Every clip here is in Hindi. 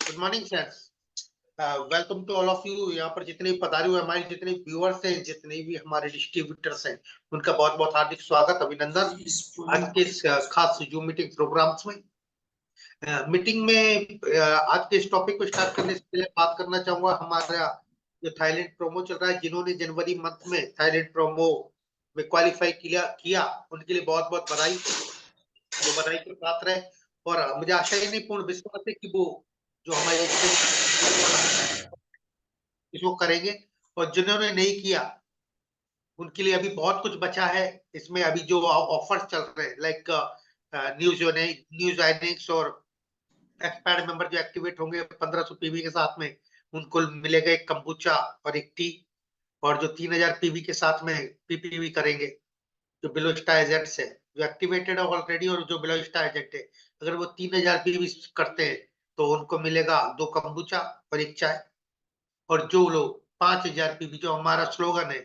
Good morning sir. Welcome to all of you. यहाँ पर जितने भी पधारे हुए हमारे जितने व्यूअर्स हैं, जितने भी हमारे डिस्ट्रीब्यूटर्स हैं, उनका बहुत बहुत हार्दिक स्वागत, अभिनंदन आज के इस खास जूम मीटिंग प्रोग्राम्स में। मीटिंग में आज के इस टॉपिक को स्टार्ट करने से पहले बात करना चाहूंगा हमारा जो थाईलैंड प्रोमो चल रहा है, जिन्होंने जनवरी मंथ में थाईलैंड प्रोमो में क्वालिफाई किया उनके लिए बहुत बहुत बधाई, वो बधाई के पात्र है। और मुझे आशा ही नहीं, पूर्ण विश्वास है कि वो जो हमारे इसको करेंगे। और जिन्होंने नहीं किया उनके लिए अभी बहुत कुछ बचा है। इसमें अभी जो ऑफर्स चल रहे हैं, लाइक न्यूज आइनिक्स और एक्सपायर्ड मेंबर जो एक्टिवेट होंगे 1500 पीवी के साथ में, उनको मिलेगा एक कंबुचा और एक टी। और जो 3000 पीवी के साथ में पीपीवी करेंगे, जो बिलो स्टार एजेंट्स है, जो एक्टिवेटेड है ऑलरेडी और जो बिलो स्टार एजेंट है, अगर वो 3000 पीवी करते हैं तो उनको मिलेगा 2 कंबुचा और एक चाय। और जो लोग 5000 पीवी, जो हमारा स्लोगन है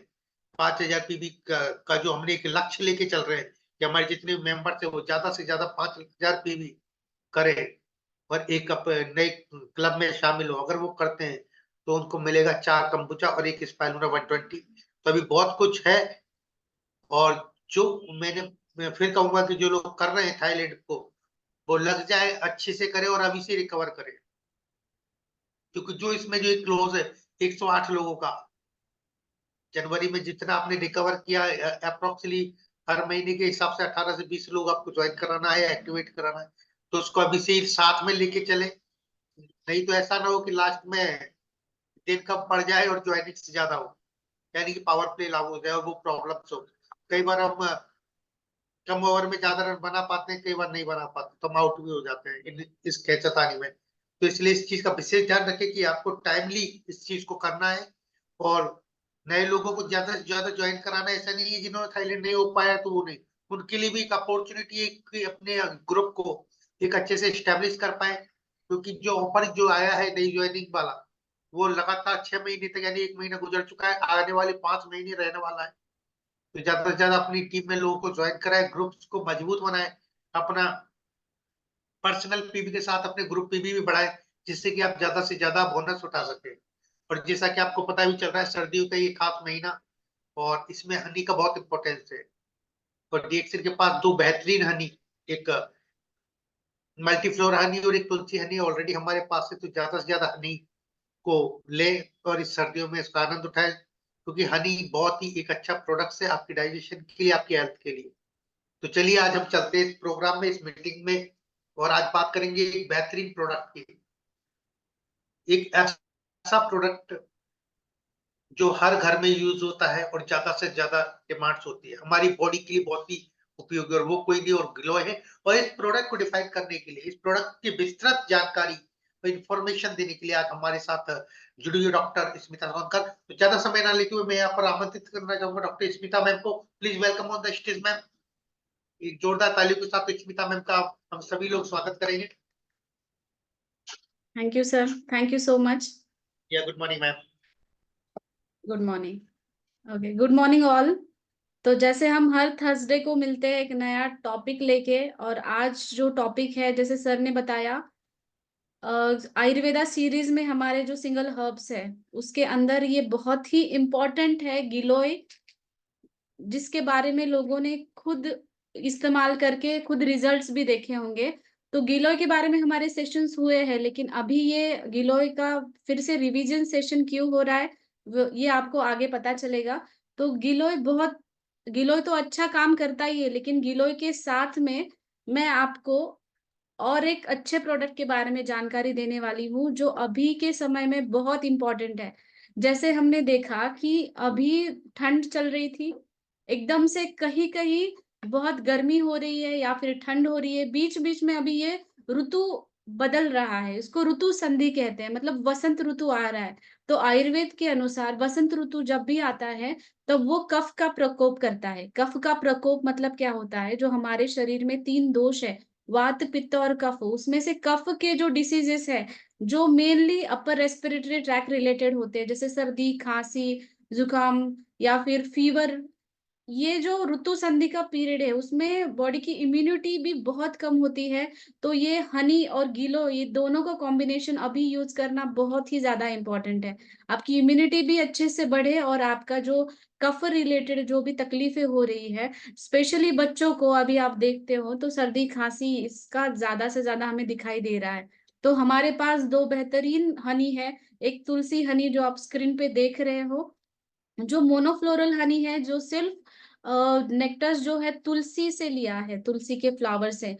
5000 पीवी का जो हमने एक लक्ष्य लेके चल रहे हैं कि हमारे जितने मेंबर्स है वो ज्यादा से ज्यादा 5000 पीवी करें और एक नए क्लब में शामिल हो, अगर वो करते हैं तो उनको मिलेगा 4 कंबुचा और एक स्पाइलूना 120। तो अभी बहुत कुछ है। और जो मैं फिर कहूंगा कि जो लोग कर रहे हैं थाईलैंड को, वो लग जाए, अच्छे से करे और अभी से रिकवर करे, क्योंकि जो इसमें जो एक क्लोज है 108 लोगों का, जनवरी में जितना आपने रिकवर किया अप्रोक्सीमेटली हर महीने के हिसाब से 18 से 20 लोग आपको ज्वाइन कराना है, एक्टिवेट कराना है। तो उसको अभी से ही साथ में लेके चले, नहीं तो ऐसा ना हो कि लास्ट में दिन कम पड़ जाए और ज्वाइनिंग से ज्यादा हो, यानी कि पावर प्ले लागू हो जाए और वो प्रॉब्लम्स हो। कई बार हम कम ओवर में ज्यादा रन बना पाते हैं, कई बार नहीं बना पाते तो हम आउट भी हो जाते हैं इस खेचतानी में। तो इसलिए इस चीज का विशेष ध्यान रखें कि आपको टाइमली इस चीज को करना है। और नए लोगों को ज्यादा से ज्यादा ज्वाइन कराना है। ऐसा नहीं है जिन्होंने थाईलैंड नहीं हो पाया तो वो नहीं, उनके लिए भी एक अपॉर्चुनिटी है कि अपने ग्रुप को एक अच्छे से स्टेब्लिश कर पाए। क्योंकि जो ऑफर जो आया है नई ज्वाइनिंग वाला, वो लगातार 6 महीने तक, यानी 1 महीना गुजर चुका है, आने वाले 5 महीने रहने वाला है। तो ज्यादा से ज्यादा अपनी टीम में लोगों को ज्वाइन कराए, ग्रुप्स को मजबूत बनाए, अपना पर्सनल पीवी के साथ अपने ग्रुप पीवी भी बढ़ाए, जिससे कि आप ज्यादा से ज्यादा बोनस उठा सके। और जैसा कि आपको पता भी चल रहा है, सर्दियों का ये खास महीना, और इसमें हनी का बहुत इंपॉर्टेंस है। और डीएक्सिन के पास 2 बेहतरीन हनी, एक मल्टीफ्लोर हनी और एक तुलसी हनी ऑलरेडी हमारे पास है। तो ज्यादा से ज्यादा हनी को ले और इस सर्दियों में इसका आनंद उठाए, क्योंकि हनी बहुत ही एक अच्छा प्रोडक्ट है आपकी डाइजेशन के लिए, आपकी हेल्थ के लिए। तो चलिए आज हम चलते हैं इस प्रोग्राम में, इस मीटिंग में, और आज बात करेंगे एक बेहतरीन प्रोडक्ट की, एक ऐसा प्रोडक्ट जो हर घर में यूज होता है और ज्यादा से ज्यादा डिमांड्स होती है, हमारी बॉडी के लिए बहुत ही उपयोगी, और वो कोई नहीं और ग्लो है। और इस प्रोडक्ट को डिफाइन करने के लिए, इस प्रोडक्ट की विस्तृत जानकारी और इंफॉर्मेशन देने के लिए आज हमारे साथ जुड़ी हुई डॉक्टर स्मिता सोनकर। तो ज्यादा समय ना लेते हुए मैं यहाँ पर आमंत्रित करना चाहूंगा डॉक्टर स्मिता मैम को। Please welcome on the stage ma'am. एक जोरदार तालियों के साथ स्मिता मैम का हम सभी लोग स्वागत करेंगे। Thank you sir, thank you so much. या good morning ma'am. Good morning. Okay, good morning all. तो जैसे हम हर थर्सडे को मिलते हैं एक नया टॉपिक लेके, और आज जो टॉपिक है जैसे सर ने बताया, आयुर्वेदा सीरीज में हमारे जो सिंगल हर्ब्स है उसके अंदर ये बहुत ही इम्पोर्टेंट है गिलोय, जिसके बारे में लोगों ने खुद इस्तेमाल करके खुद रिजल्ट्स भी देखे होंगे। तो गिलोय के बारे में हमारे सेशंस हुए हैं, लेकिन अभी ये गिलोय का फिर से रिवीजन सेशन क्यों हो रहा है ये आपको आगे पता चलेगा। तो गिलोय तो अच्छा काम करता ही है, लेकिन गिलोय के साथ में मैं आपको और एक अच्छे प्रोडक्ट के बारे में जानकारी देने वाली हूँ, जो अभी के समय में बहुत इम्पोर्टेंट है। जैसे हमने देखा कि अभी ठंड चल रही थी, एकदम से कहीं कहीं बहुत गर्मी हो रही है या फिर ठंड हो रही है, बीच बीच में अभी ये ऋतु बदल रहा है, इसको ऋतु संधि कहते हैं, मतलब वसंत ऋतु आ रहा है। तो आयुर्वेद के अनुसार वसंत ऋतु जब भी आता है तो वो कफ का प्रकोप करता है। कफ का प्रकोप मतलब क्या होता है, जो हमारे शरीर में 3 दोष है, वात पित्त और कफ, उसमें से कफ के जो डिसीजेस है जो mainly upper respiratory tract related होते हैं, जैसे सर्दी, खांसी, जुकाम या फिर फीवर, ये जो ऋतु संधि का पीरियड है उसमें बॉडी की इम्यूनिटी भी बहुत कम होती है, तो ये हनी और गिलो ये दोनों का कॉम्बिनेशन अभी यूज करना बहुत ही ज्यादा इम्पोर्टेंट है। आपकी इम्यूनिटी भी अच्छे से बढ़े और आपका जो कफ रिलेटेड जो भी तकलीफें हो रही है, स्पेशली बच्चों को अभी आप देखते हो तो सर्दी खांसी इसका ज्यादा से ज्यादा हमें दिखाई दे रहा है। तो हमारे पास दो बेहतरीन हनी है, एक तुलसी हनी जो आप स्क्रीन पे देख रहे हो, जो मोनोफ्लोरल हनी है, जो सिर्फ नेक्टर्स जो है तुलसी से लिया है, तुलसी के फ्लावर से।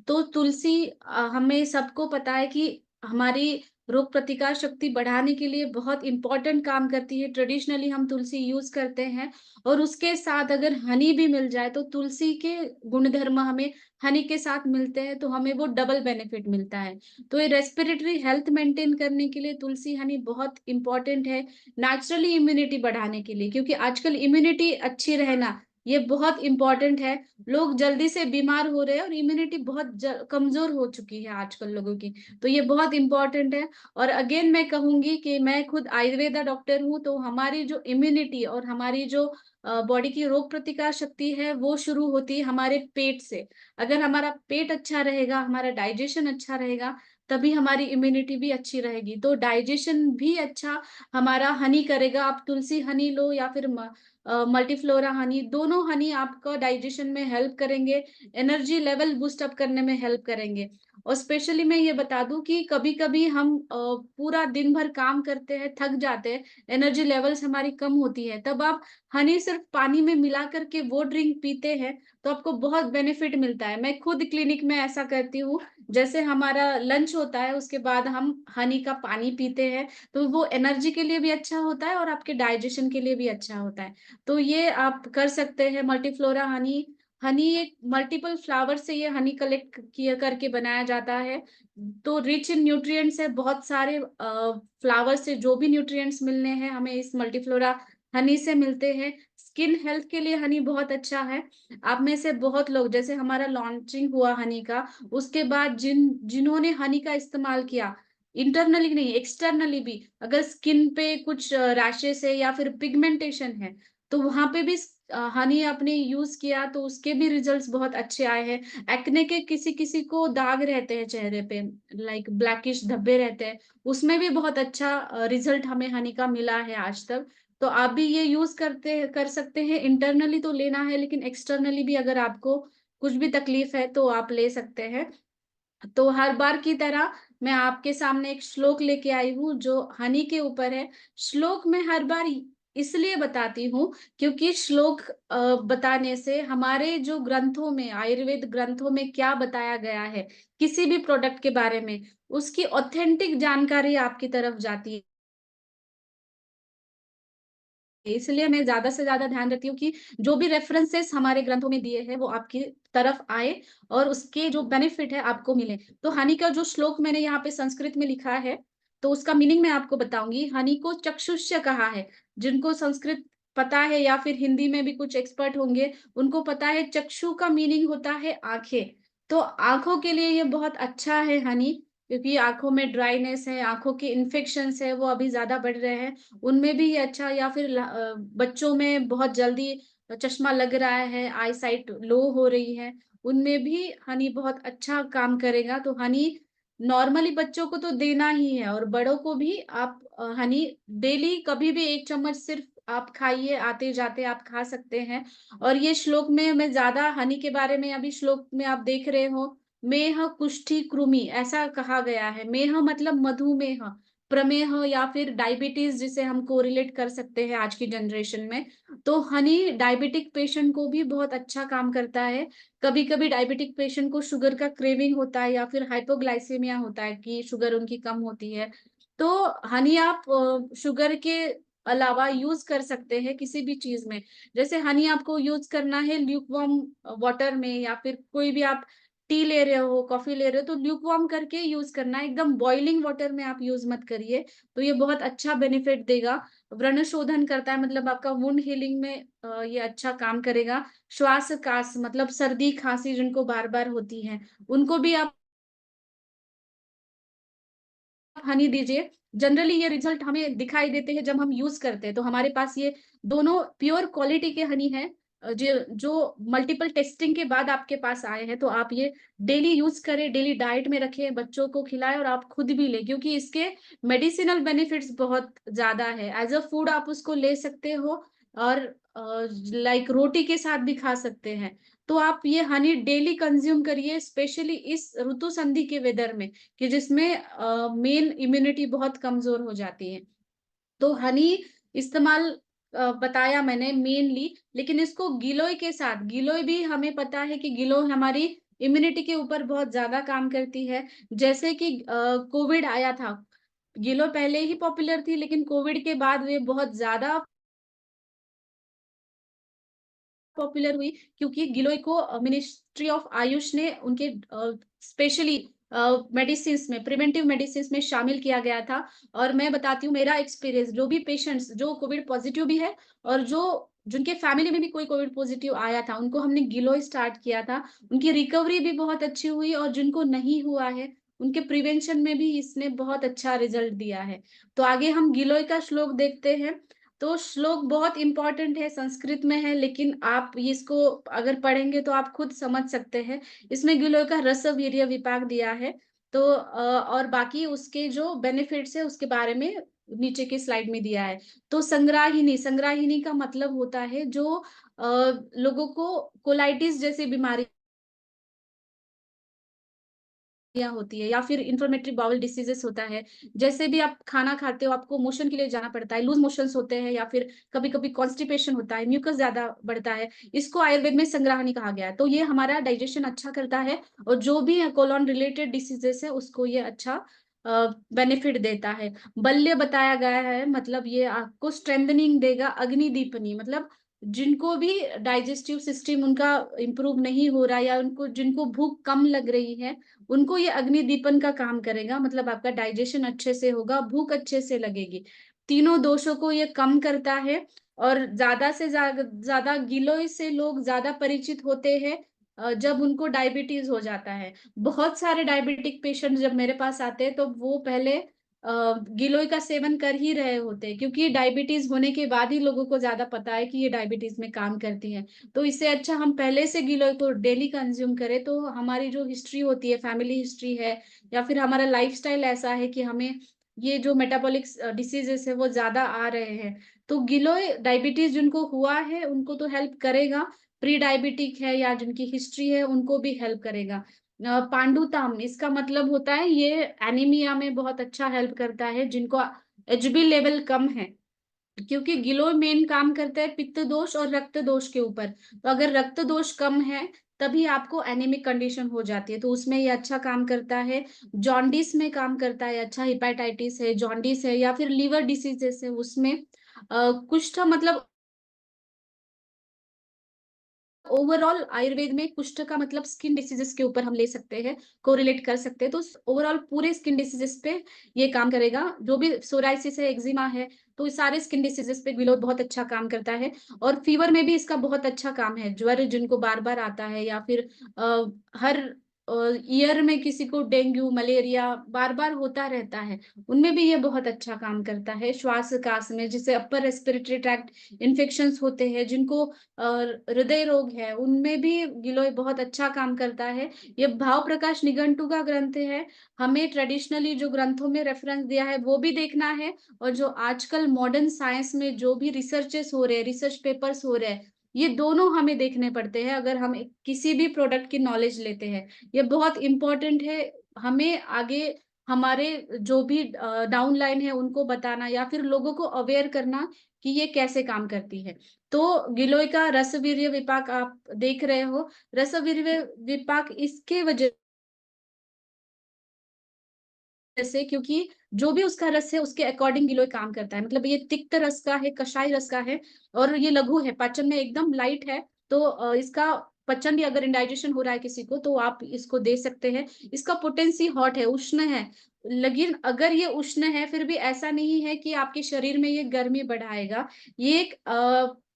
तो तुलसी हमें सबको पता है कि हमारी रोग प्रतिकार शक्ति बढ़ाने के लिए बहुत इंपॉर्टेंट काम करती है, ट्रेडिशनली हम तुलसी यूज करते हैं। और उसके साथ अगर हनी भी मिल जाए तो तुलसी के गुणधर्म हमें हनी के साथ मिलते हैं, तो हमें वो डबल बेनिफिट मिलता है। तो ये रेस्पिरेटरी हेल्थ मेंटेन करने के लिए तुलसी हनी बहुत इंपॉर्टेंट है, नेचुरली इम्यूनिटी बढ़ाने के लिए, क्योंकि आजकल इम्यूनिटी अच्छी रहना ये बहुत इंपॉर्टेंट है। लोग जल्दी से बीमार हो रहे हैं और इम्यूनिटी बहुत कमजोर हो चुकी है आजकल लोगों की, तो ये बहुत इंपॉर्टेंट है। और अगेन मैं कहूंगी कि मैं खुद आयुर्वेदा डॉक्टर हूँ, तो हमारी जो इम्यूनिटी और हमारी जो बॉडी की रोग प्रतिकार शक्ति है वो शुरू होती है हमारे पेट से। अगर हमारा पेट अच्छा रहेगा, हमारा डाइजेशन अच्छा रहेगा, तभी हमारी इम्यूनिटी भी अच्छी रहेगी। तो डाइजेशन भी अच्छा हमारा हनी करेगा। आप तुलसी हनी लो या फिर मल्टीफ्लोरा हनी, दोनों हनी आपका डाइजेशन में हेल्प करेंगे, एनर्जी लेवल बूस्ट अप करने में हेल्प करेंगे। और स्पेशली मैं ये बता दूं कि कभी कभी हम पूरा दिन भर काम करते हैं, थक जाते हैं, एनर्जी लेवल्स हमारी कम होती है, तब आप हनी सिर्फ पानी में मिला करके वो ड्रिंक पीते हैं तो आपको बहुत बेनिफिट मिलता है। मैं खुद क्लिनिक में ऐसा करती हूँ, जैसे हमारा लंच होता है उसके बाद हम हनी का पानी पीते हैं, तो वो एनर्जी के लिए भी अच्छा होता है और आपके डाइजेशन के लिए भी अच्छा होता है। तो ये आप कर सकते हैं मल्टीफ्लोरा हनी। हनी एक मल्टीपल फ्लावर से ये हनी कलेक्ट किया करके बनाया जाता है, तो रिच इन न्यूट्रिएंट्स है, बहुत सारे फ्लावर से जो भी न्यूट्रिएंट्स मिलने हैं हमें इस मल्टीफ्लोरा हनी से मिलते हैं। स्किन हेल्थ के लिए हनी बहुत अच्छा है। आप में से बहुत लोग, जैसे हमारा लॉन्चिंग हुआ हनी का, उसके बाद जिन्होंने हनी का इस्तेमाल किया, इंटरनली नहीं एक्सटर्नली भी, अगर स्किन पे कुछ रैशेस है या फिर पिगमेंटेशन है, तो वहां पे भी हनी आपने यूज किया तो उसके भी रिजल्ट्स बहुत अच्छे आए हैं। एक्ने के किसी किसी को दाग रहते हैं चेहरे पे, लाइक ब्लैकिश धब्बे रहते हैं, उसमें भी बहुत अच्छा रिजल्ट हमें हनी का मिला है आज तक। तो आप भी ये यूज कर सकते हैं। इंटरनली तो लेना है, लेकिन एक्सटर्नली भी अगर आपको कुछ भी तकलीफ है तो आप ले सकते हैं। तो हर बार की तरह मैं आपके सामने एक श्लोक लेके आई हूँ जो हनी के ऊपर है। श्लोक मैं हर बार इसलिए बताती हूँ क्योंकि श्लोक बताने से हमारे जो ग्रंथों में, आयुर्वेद ग्रंथों में क्या बताया गया है किसी भी प्रोडक्ट के बारे में, उसकी ऑथेंटिक जानकारी आपकी तरफ जाती है। इसलिए मैं ज्यादा से ज्यादा ध्यान रखती हूँ कि जो भी रेफरेंसेस हमारे ग्रंथों में दिए हैं वो आपकी तरफ आए और उसके जो बेनिफिट है आपको मिले। तो हनी का जो श्लोक मैंने यहाँ पे संस्कृत में लिखा है, तो उसका मीनिंग मैं आपको बताऊंगी। हनी को चक्षुष्य कहा है, जिनको संस्कृत पता है या फिर हिंदी में भी कुछ एक्सपर्ट होंगे उनको पता है, चक्षु का मीनिंग होता है आंखें। तो आंखों के लिए ये बहुत अच्छा है हनी, क्योंकि आंखों में ड्राइनेस है, आंखों के इन्फेक्शंस है वो अभी ज्यादा बढ़ रहे हैं, उनमें भी ये अच्छा। या फिर बच्चों में बहुत जल्दी चश्मा लग रहा है, आई साइट लो हो रही है, उनमें भी हनी बहुत अच्छा काम करेगा। तो हनी नॉर्मली बच्चों को तो देना ही है और बड़ों को भी आप हनी डेली कभी भी एक चम्मच सिर्फ आप खाइए, आते जाते आप खा सकते हैं। और ये श्लोक में मैं ज्यादा हनी के बारे में, अभी श्लोक में आप देख रहे हो, मेह कुष्ठी कृमि ऐसा कहा गया है। मेह मतलब मधुमेह, प्रमेह या फिर डायबिटीज जिसे हम कोरिलेट कर सकते हैं आज की जनरेशन में। तो हनी डायबिटिक पेशेंट को भी बहुत अच्छा काम करता है। कभी कभी डायबिटिक पेशेंट को शुगर का क्रेविंग होता है या फिर हाइपोग्लाइसेमिया होता है कि शुगर उनकी कम होती है, तो हनी आप शुगर के अलावा यूज कर सकते हैं किसी भी चीज में। जैसे हनी आपको यूज करना है ल्यूक वार्म वाटर में, या फिर कोई भी आप टी ले रहे हो, कॉफी ले रहे हो, तो ल्यूक वार्म करके यूज करना है, एकदम बॉइलिंग वाटर में आप यूज मत करिए। तो ये बहुत अच्छा बेनिफिट देगा। व्रण शोधन करता है, मतलब आपका वुंड हीलिंग में ये अच्छा काम करेगा। श्वास कास मतलब सर्दी खांसी जिनको बार बार होती है, उनको भी आप हनी दीजिए। जनरली ये रिजल्ट हमें दिखाई देते हैं जब हम यूज करते हैं। तो हमारे पास ये दोनों प्योर क्वालिटी के हनी है, जो मल्टीपल टेस्टिंग के बाद आपके पास आए हैं, तो आप ये डेली यूज करें, डेली डाइट में रखें, बच्चों को खिलाएं और आप खुद भी लें, क्योंकि इसके मेडिसिनल बेनिफिट्स बहुत ज्यादा है। एज अ फूड आप उसको ले सकते हो और लाइक रोटी के साथ भी खा सकते हैं। तो आप ये हनी डेली कंज्यूम करिए, स्पेशली इस ऋतु संधि के वेदर में, कि जिसमें मेन इम्यूनिटी बहुत कमजोर हो जाती है। तो हनी इस्तेमाल बताया मैंने मेनली, लेकिन इसको गिलोय के साथ, गिलोय भी हमें पता है कि गिलोय हमारी इम्यूनिटी के ऊपर बहुत ज्यादा काम करती है। जैसे कि कोविड आया था, गिलोय पहले ही पॉपुलर थी, लेकिन कोविड के बाद वे बहुत ज्यादा पॉपुलर हुई, क्योंकि गिलोय को मिनिस्ट्री ऑफ आयुष ने उनके स्पेशली मेडिसिन में, प्रिवेंटिव मेडिसिन में शामिल किया गया था। और मैं बताती हूँ मेरा एक्सपीरियंस, जो भी पेशेंट्स जो कोविड पॉजिटिव भी है और जो जिनके फैमिली में भी कोई कोविड पॉजिटिव आया था, उनको हमने गिलोय स्टार्ट किया था, उनकी रिकवरी भी बहुत अच्छी हुई, और जिनको नहीं हुआ है उनके प्रिवेंशन में भी इसने बहुत अच्छा रिजल्ट दिया है। तो आगे हम गिलोय का श्लोक देखते हैं। तो श्लोक बहुत इंपॉर्टेंट है, संस्कृत में है, लेकिन आप इसको अगर पढ़ेंगे तो आप खुद समझ सकते हैं। इसमें गिलोय का रस वीर्य विपाक दिया है। तो और बाकी उसके जो बेनिफिट्स है उसके बारे में नीचे की स्लाइड में दिया है। तो संग्राहिनी, संग्राहिनी का मतलब होता है जो लोगों को कोलाइटिस जैसी बीमारी होती है, या फिर इन्फ्लेमेटरी बाउल डिसीजेस होता है। जैसे भी आप खाना खाते हो, आपको मोशन के लिए जाना पड़ता है, लूज मोशंस होते हैं, या फिर कभी कभी कॉन्स्टिपेशन होता है, म्यूकस ज्यादा बढ़ता है, इसको आयुर्वेद में संग्राहनी कहा गया है। तो ये हमारा डाइजेशन अच्छा करता है, और जो भी कोलॉन रिलेटेड डिसीजेस है उसको ये अच्छा बेनिफिट देता है। बल्य बताया गया है, मतलब ये आपको स्ट्रेंथनिंग देगा। अग्निदीपनी मतलब जिनको भी डाइजेस्टिव सिस्टम उनका इंप्रूव नहीं हो रहा, या उनको जिनको भूख कम लग रही है, उनको ये अग्निदीपन का काम करेगा। मतलब आपका डाइजेशन अच्छे से होगा, भूख अच्छे से लगेगी, तीनों दोषों को ये कम करता है। और ज्यादा से ज्यादा गिलोय से लोग ज्यादा परिचित होते हैं जब उनको डायबिटीज हो जाता है। बहुत सारे डायबिटिक पेशेंट जब मेरे पास आते हैं, तो वो पहले गिलोय का सेवन कर ही रहे होते हैं, क्योंकि डायबिटीज होने के बाद ही लोगों को ज्यादा पता है कि ये डायबिटीज में काम करती है। तो इससे अच्छा हम पहले से गिलोय को डेली कंज्यूम करें, तो हमारी जो हिस्ट्री होती है, फैमिली हिस्ट्री है, या फिर हमारा लाइफस्टाइल ऐसा है कि हमें ये जो मेटाबॉलिक डिसीजेस है वो ज्यादा आ रहे हैं, तो गिलोय डायबिटीज जिनको हुआ है उनको तो हेल्प करेगा, प्री डायबिटिक है या जिनकी हिस्ट्री है उनको भी हेल्प करेगा। पांडुताम, इसका मतलब होता है ये एनीमिया में बहुत अच्छा हेल्प करता है, जिनको एचबी लेवल कम है, क्योंकि गिलोय मेन काम करता है पित्त दोष और रक्त दोष के ऊपर। तो अगर रक्त दोष कम है तभी आपको एनीमिक कंडीशन हो जाती है, तो उसमें ये अच्छा काम करता है। जॉन्डिस में काम करता है अच्छा, हिपेटाइटिस है, जॉन्डिस है, या फिर लीवर डिसीजेस है उसमें। कुष्ठ मतलब ओवरऑल आयुर्वेद में कुष्ठ का मतलब स्किन डिसीजेस के ऊपर हम ले सकते हैं, कोरिलेट कर सकते हैं। तो ओवरऑल पूरे स्किन डिसीजेस पे ये काम करेगा, जो भी सोराइसिस है, एक्जिमा है, तो सारे स्किन डिसीजेस पे गिलोय बहुत अच्छा काम करता है। और फीवर में भी इसका बहुत अच्छा काम है, ज्वर जिनको बार बार आता है, या फिर हर ईयर में किसी को डेंगू मलेरिया बार बार होता रहता है, उनमें भी ये बहुत अच्छा काम करता है। श्वास कास में, जिसे अपर रेस्पिरेटरी ट्रैक्ट इन्फेक्शंस होते हैं, जिनको और हृदय रोग है, उनमें भी गिलोय बहुत अच्छा काम करता है। ये भाव प्रकाश निघंटु का ग्रंथ है, हमें ट्रेडिशनली जो ग्रंथों में रेफरेंस दिया है वो भी देखना है, और जो आजकल मॉडर्न साइंस में जो भी रिसर्चेस हो रहे हैं, रिसर्च पेपर्स हो रहे हैं, ये दोनों हमें देखने पड़ते हैं अगर हम किसी भी प्रोडक्ट की नॉलेज लेते हैं। ये बहुत इंपॉर्टेंट है, हमें आगे हमारे जो भी डाउन लाइन है उनको बताना, या फिर लोगों को अवेयर करना कि ये कैसे काम करती है। तो गिलोय का रसवीर्य विपाक आप देख रहे हो, रसवीर्य विपाक इसके वजह से, क्योंकि जो भी उसका रस है उसके अकॉर्डिंग गिलोय काम करता है। मतलब ये तिक्त रस का है, कषाय रस का है, और ये लघु है, पाचन में एकदम लाइट है। तो इसका पचन भी अगर इंडाइजेशन हो रहा है किसी को, तो आप इसको दे सकते हैं। इसका पोटेंसी हॉट है, उष्ण है, लेकिन अगर ये उष्ण है फिर भी ऐसा नहीं है कि आपके शरीर में ये गर्मी बढ़ाएगा। ये एक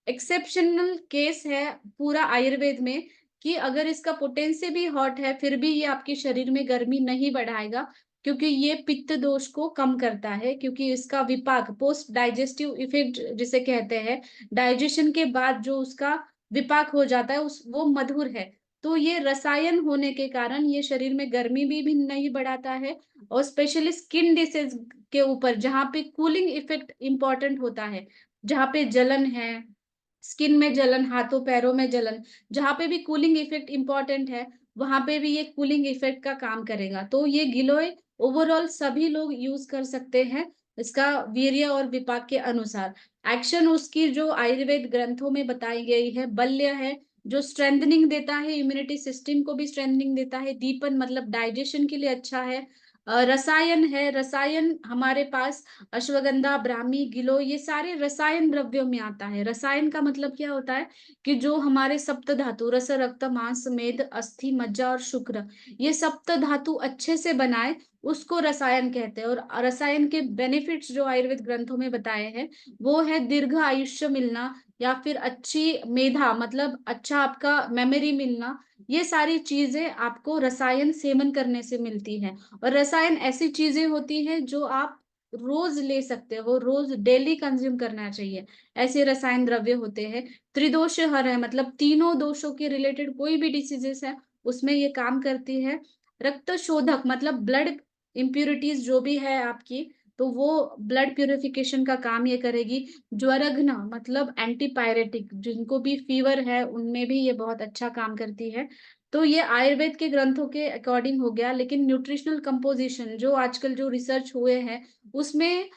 एक्सेप्शनल केस है पूरा आयुर्वेद में, कि अगर इसका पोटेंसी भी हॉट है फिर भी ये आपके शरीर में गर्मी नहीं बढ़ाएगा, क्योंकि ये पित्त दोष को कम करता है। क्योंकि इसका विपाक पोस्ट डाइजेस्टिव इफेक्ट जिसे कहते हैं, डाइजेशन के बाद जो उसका विपाक हो जाता है, उस वो मधुर है। तो ये रसायन होने के कारण ये शरीर में गर्मी भी नहीं बढ़ाता है, और स्पेशली स्किन डिसीज के ऊपर जहाँ पे कूलिंग इफेक्ट इंपॉर्टेंट होता है, जहाँ पे जलन है, स्किन में जलन, हाथों पैरों में जलन, जहाँ पे भी कूलिंग इफेक्ट इंपॉर्टेंट है, वहां पे भी ये कूलिंग इफेक्ट का काम करेगा। तो ये गिलोय ओवरऑल सभी लोग यूज कर सकते हैं, इसका वीर्य और विपाक के अनुसार। एक्शन उसकी जो आयुर्वेद ग्रंथों में बताई गई है, बल्य है, जो स्ट्रेंथनिंग देता है, इम्यूनिटी सिस्टम को भी स्ट्रेंथनिंग देता है, दीपन मतलब डाइजेशन के लिए अच्छा है। रसायन है, रसायन हमारे पास अश्वगंधा, ब्राह्मी, गिलोय, ये सारे रसायन द्रव्यों में आता है। रसायन का मतलब क्या होता है कि जो हमारे सप्त धातु रस, रक्त, मांस, मेद, अस्थि, मज्जा और शुक्र, ये सप्त धातु अच्छे से बनाए, उसको रसायन कहते हैं। और रसायन के बेनिफिट्स जो आयुर्वेद ग्रंथों में बताए हैं, वो है दीर्घ आयुष्य मिलना, या फिर अच्छी मेधा मतलब अच्छा आपका मेमोरी मिलना। ये सारी चीजें आपको रसायन सेवन करने से मिलती है। और रसायन ऐसी चीजें होती है जो आप रोज ले सकते हो, रोज डेली कंज्यूम करना चाहिए, ऐसे रसायन द्रव्य होते हैं। त्रिदोष हर है, मतलब तीनों दोषों के रिलेटेड कोई भी डिसीजेस है उसमें ये काम करती है। रक्त शोधक मतलब ब्लड इम्प्यूरिटीज जो भी है आपकी, तो वो ब्लड प्यूरिफिकेशन का काम ये करेगी। ज्वरघ्न मतलब एंटीपायरेटिक, जिनको भी फीवर है उनमें भी ये बहुत अच्छा काम करती है। तो ये आयुर्वेद के ग्रंथों के अकॉर्डिंग हो गया, लेकिन न्यूट्रिशनल कंपोजिशन जो आजकल जो रिसर्च हुए हैं उसमें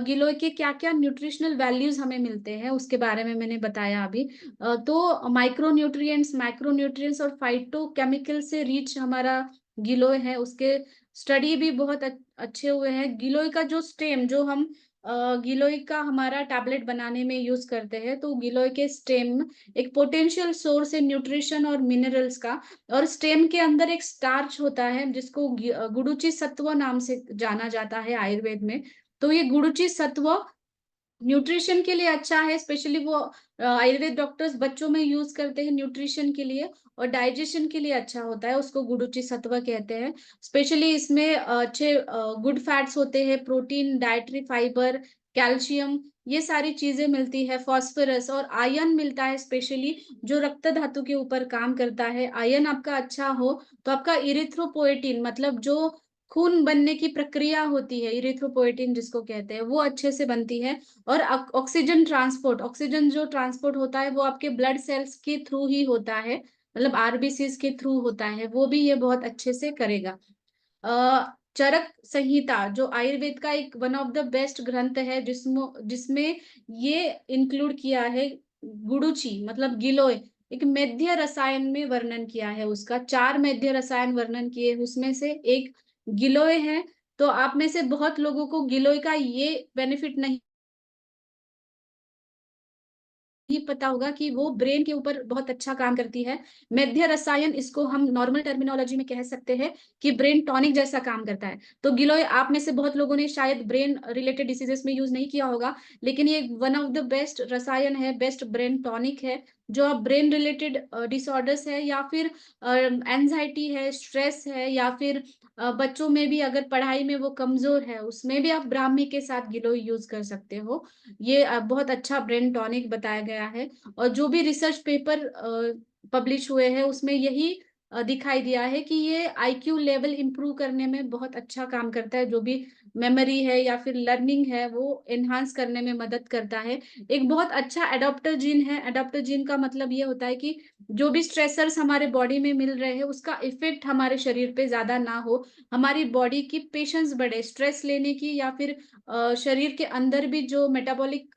गिलोय के क्या क्या न्यूट्रिशनल वैल्यूज हमें मिलते हैं उसके बारे में मैंने बताया अभी। तो माइक्रो न्यूट्रिएंट्स, मैक्रो न्यूट्रिएंट्स और फाइटो केमिकल से रिच हमारा गिलोय है, उसके स्टडी भी बहुत अच्छे हुए हैं। गिलोय का जो स्टेम, जो हम गिलोय का हमारा टैबलेट बनाने में यूज करते हैं, तो गिलोय के स्टेम एक पोटेंशियल सोर्स है न्यूट्रिशन और मिनरल्स का। और स्टेम के अंदर एक स्टार्च होता है जिसको गुडुचि सत्व नाम से जाना जाता है आयुर्वेद में। तो ये गुडुचि सत्व न्यूट्रिशन के लिए अच्छा है, स्पेशली वो आयुर्वेद डॉक्टर्स बच्चों में यूज करते हैं न्यूट्रिशन के लिए, और डाइजेशन के लिए अच्छा होता है, उसको गुडुचि सत्व कहते हैं। स्पेशली इसमें अच्छे गुड फैट्स होते हैं, प्रोटीन, डाइटरी फाइबर, कैल्शियम, ये सारी चीजें मिलती है, फास्फोरस और आयरन मिलता है, स्पेशली जो रक्त धातु के ऊपर काम करता है। आयरन आपका अच्छा हो तो आपका इरिथ्रोपोएटिन मतलब जो खून बनने की प्रक्रिया होती है, इरिथ्रोपोएटिन जिसको कहते हैं, वो अच्छे से बनती है। और ऑक्सीजन ट्रांसपोर्ट, ऑक्सीजन जो ट्रांसपोर्ट होता है वो आपके ब्लड सेल्स के थ्रू ही होता है, मतलब आरबीसीज के थ्रू होता है, वो भी ये बहुत अच्छे से करेगा। चरक संहिता जो आयुर्वेद का एक वन ऑफ द बेस्ट ग्रंथ है, जिसमें जिसमें ये इंक्लूड किया है गुडुचि मतलब गिलोय, एक मेध्य रसायन में वर्णन किया है, उसका 4 मेध्य रसायन वर्णन किए, उसमें से एक गिलोय है। तो आप में से बहुत लोगों को गिलोय का ये बेनिफिट नहीं ही पता होगा कि वो ब्रेन के ऊपर बहुत अच्छा काम करती है। मध्य रसायन, इसको हम नॉर्मल टर्मिनोलॉजी में कह सकते हैं कि ब्रेन टॉनिक जैसा काम करता है। तो गिलोय आप में से बहुत लोगों ने शायद ब्रेन रिलेटेड डिसीजेस में यूज नहीं किया होगा, लेकिन ये वन ऑफ द बेस्ट रसायन है, बेस्ट ब्रेन टॉनिक है। जो आप ब्रेन रिलेटेड डिसऑर्डर्स है, या फिर एंजाइटी है, स्ट्रेस है, या फिर बच्चों में भी अगर पढ़ाई में वो कमजोर है, उसमें भी आप ब्राह्मी के साथ गिलोय यूज कर सकते हो। ये बहुत अच्छा ब्रेन टॉनिक बताया गया है। और जो भी रिसर्च पेपर पब्लिश हुए हैं उसमें यही दिखाई दिया है कि ये आईक्यू लेवल इंप्रूव करने में बहुत अच्छा काम करता है, जो भी मेमोरी है या फिर लर्निंग है वो एनहांस करने में मदद करता है। एक बहुत अच्छा एडाप्टर जीन है। एडाप्टर जीन का मतलब ये होता है कि जो भी स्ट्रेसर्स हमारे बॉडी में मिल रहे हैं उसका इफेक्ट हमारे शरीर पे ज्यादा ना हो, हमारी बॉडी की पेशेंस बढ़े स्ट्रेस लेने की, या फिर शरीर के अंदर भी जो मेटाबॉलिक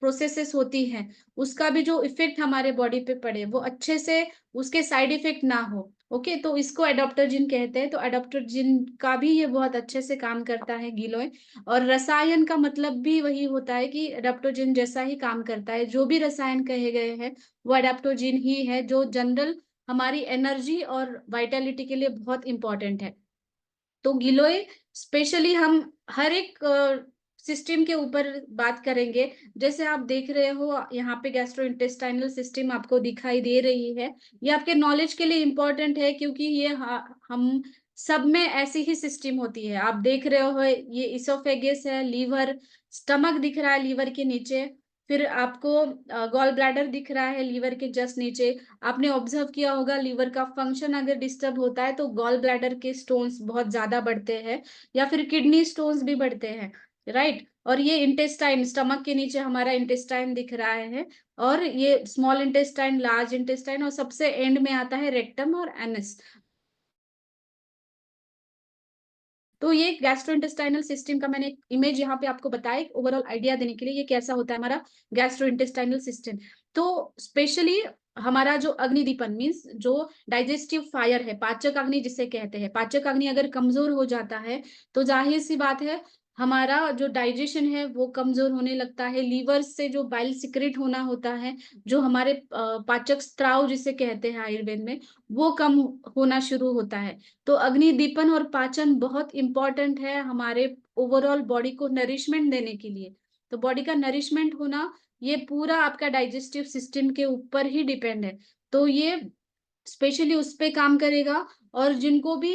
प्रोसेसेस होती हैं उसका भी जो इफेक्ट हमारे बॉडी पे पड़े वो अच्छे से, उसके साइड इफेक्ट ना हो। ओके, तो इसको एडाप्टर जिन कहते हैं। तो एडाप्टर जिन का भी ये बहुत अच्छे से काम करता है गिलोय। और रसायन का मतलब भी वही होता है कि एडाप्टोजिन जैसा ही काम करता है, जो भी रसायन कहे गए हैं वो एडाप्टोजिन ही है, जो जनरल हमारी एनर्जी और वाइटलिटी के लिए बहुत इंपॉर्टेंट है। तो गिलोय स्पेशली हम हर एक सिस्टम के ऊपर बात करेंगे। जैसे आप देख रहे हो यहाँ पे गैस्ट्रोइंटेस्टाइनल सिस्टम आपको दिखाई दे रही है, ये आपके नॉलेज के लिए इम्पोर्टेंट है, क्योंकि ये हम सब में ऐसी ही सिस्टम होती है। आप देख रहे हो ये इसोफेगस है, लीवर, स्टमक दिख रहा है लीवर के नीचे, फिर आपको गॉल ब्लैडर दिख रहा है लीवर के जस्ट नीचे। आपने ऑब्जर्व किया होगा लीवर का फंक्शन अगर डिस्टर्ब होता है तो गॉल ब्लैडर के स्टोन्स बहुत ज्यादा बढ़ते हैं, या फिर किडनी स्टोन्स भी बढ़ते हैं, राइट। और ये इंटेस्टाइन, स्टमक के नीचे हमारा इंटेस्टाइन दिख रहा है, और ये स्मॉल इंटेस्टाइन, लार्ज इंटेस्टाइन, और सबसे एंड में आता है रेक्टम और एनस। तो ये गैस्ट्रोइंटेस्टाइनल सिस्टम का मैंने एक इमेज यहाँ पे आपको बताया ओवरऑल आइडिया देने के लिए, ये कैसा होता है हमारा गैस्ट्रोइंटेस्टाइनल सिस्टम। तो स्पेशली हमारा जो अग्निदीपन मीन्स जो डाइजेस्टिव फायर है, पाचक अग्नि जिसे कहते हैं, पाचक अग्नि अगर कमजोर हो जाता है तो जाहिर सी बात है हमारा जो डाइजेशन है वो कमजोर होने लगता है। लीवर से जो बाइल सिक्रेट होना होता है, जो हमारे पाचक स्त्राव जिसे कहते हैं आयुर्वेद में, वो कम होना शुरू होता है। तो अग्निदीपन और पाचन बहुत इंपॉर्टेंट है हमारे ओवरऑल बॉडी को नरिशमेंट देने के लिए। तो बॉडी का नरिशमेंट होना ये पूरा आपका डाइजेस्टिव सिस्टम के ऊपर ही डिपेंड है। तो ये स्पेशली उस पे काम करेगा। और जिनको भी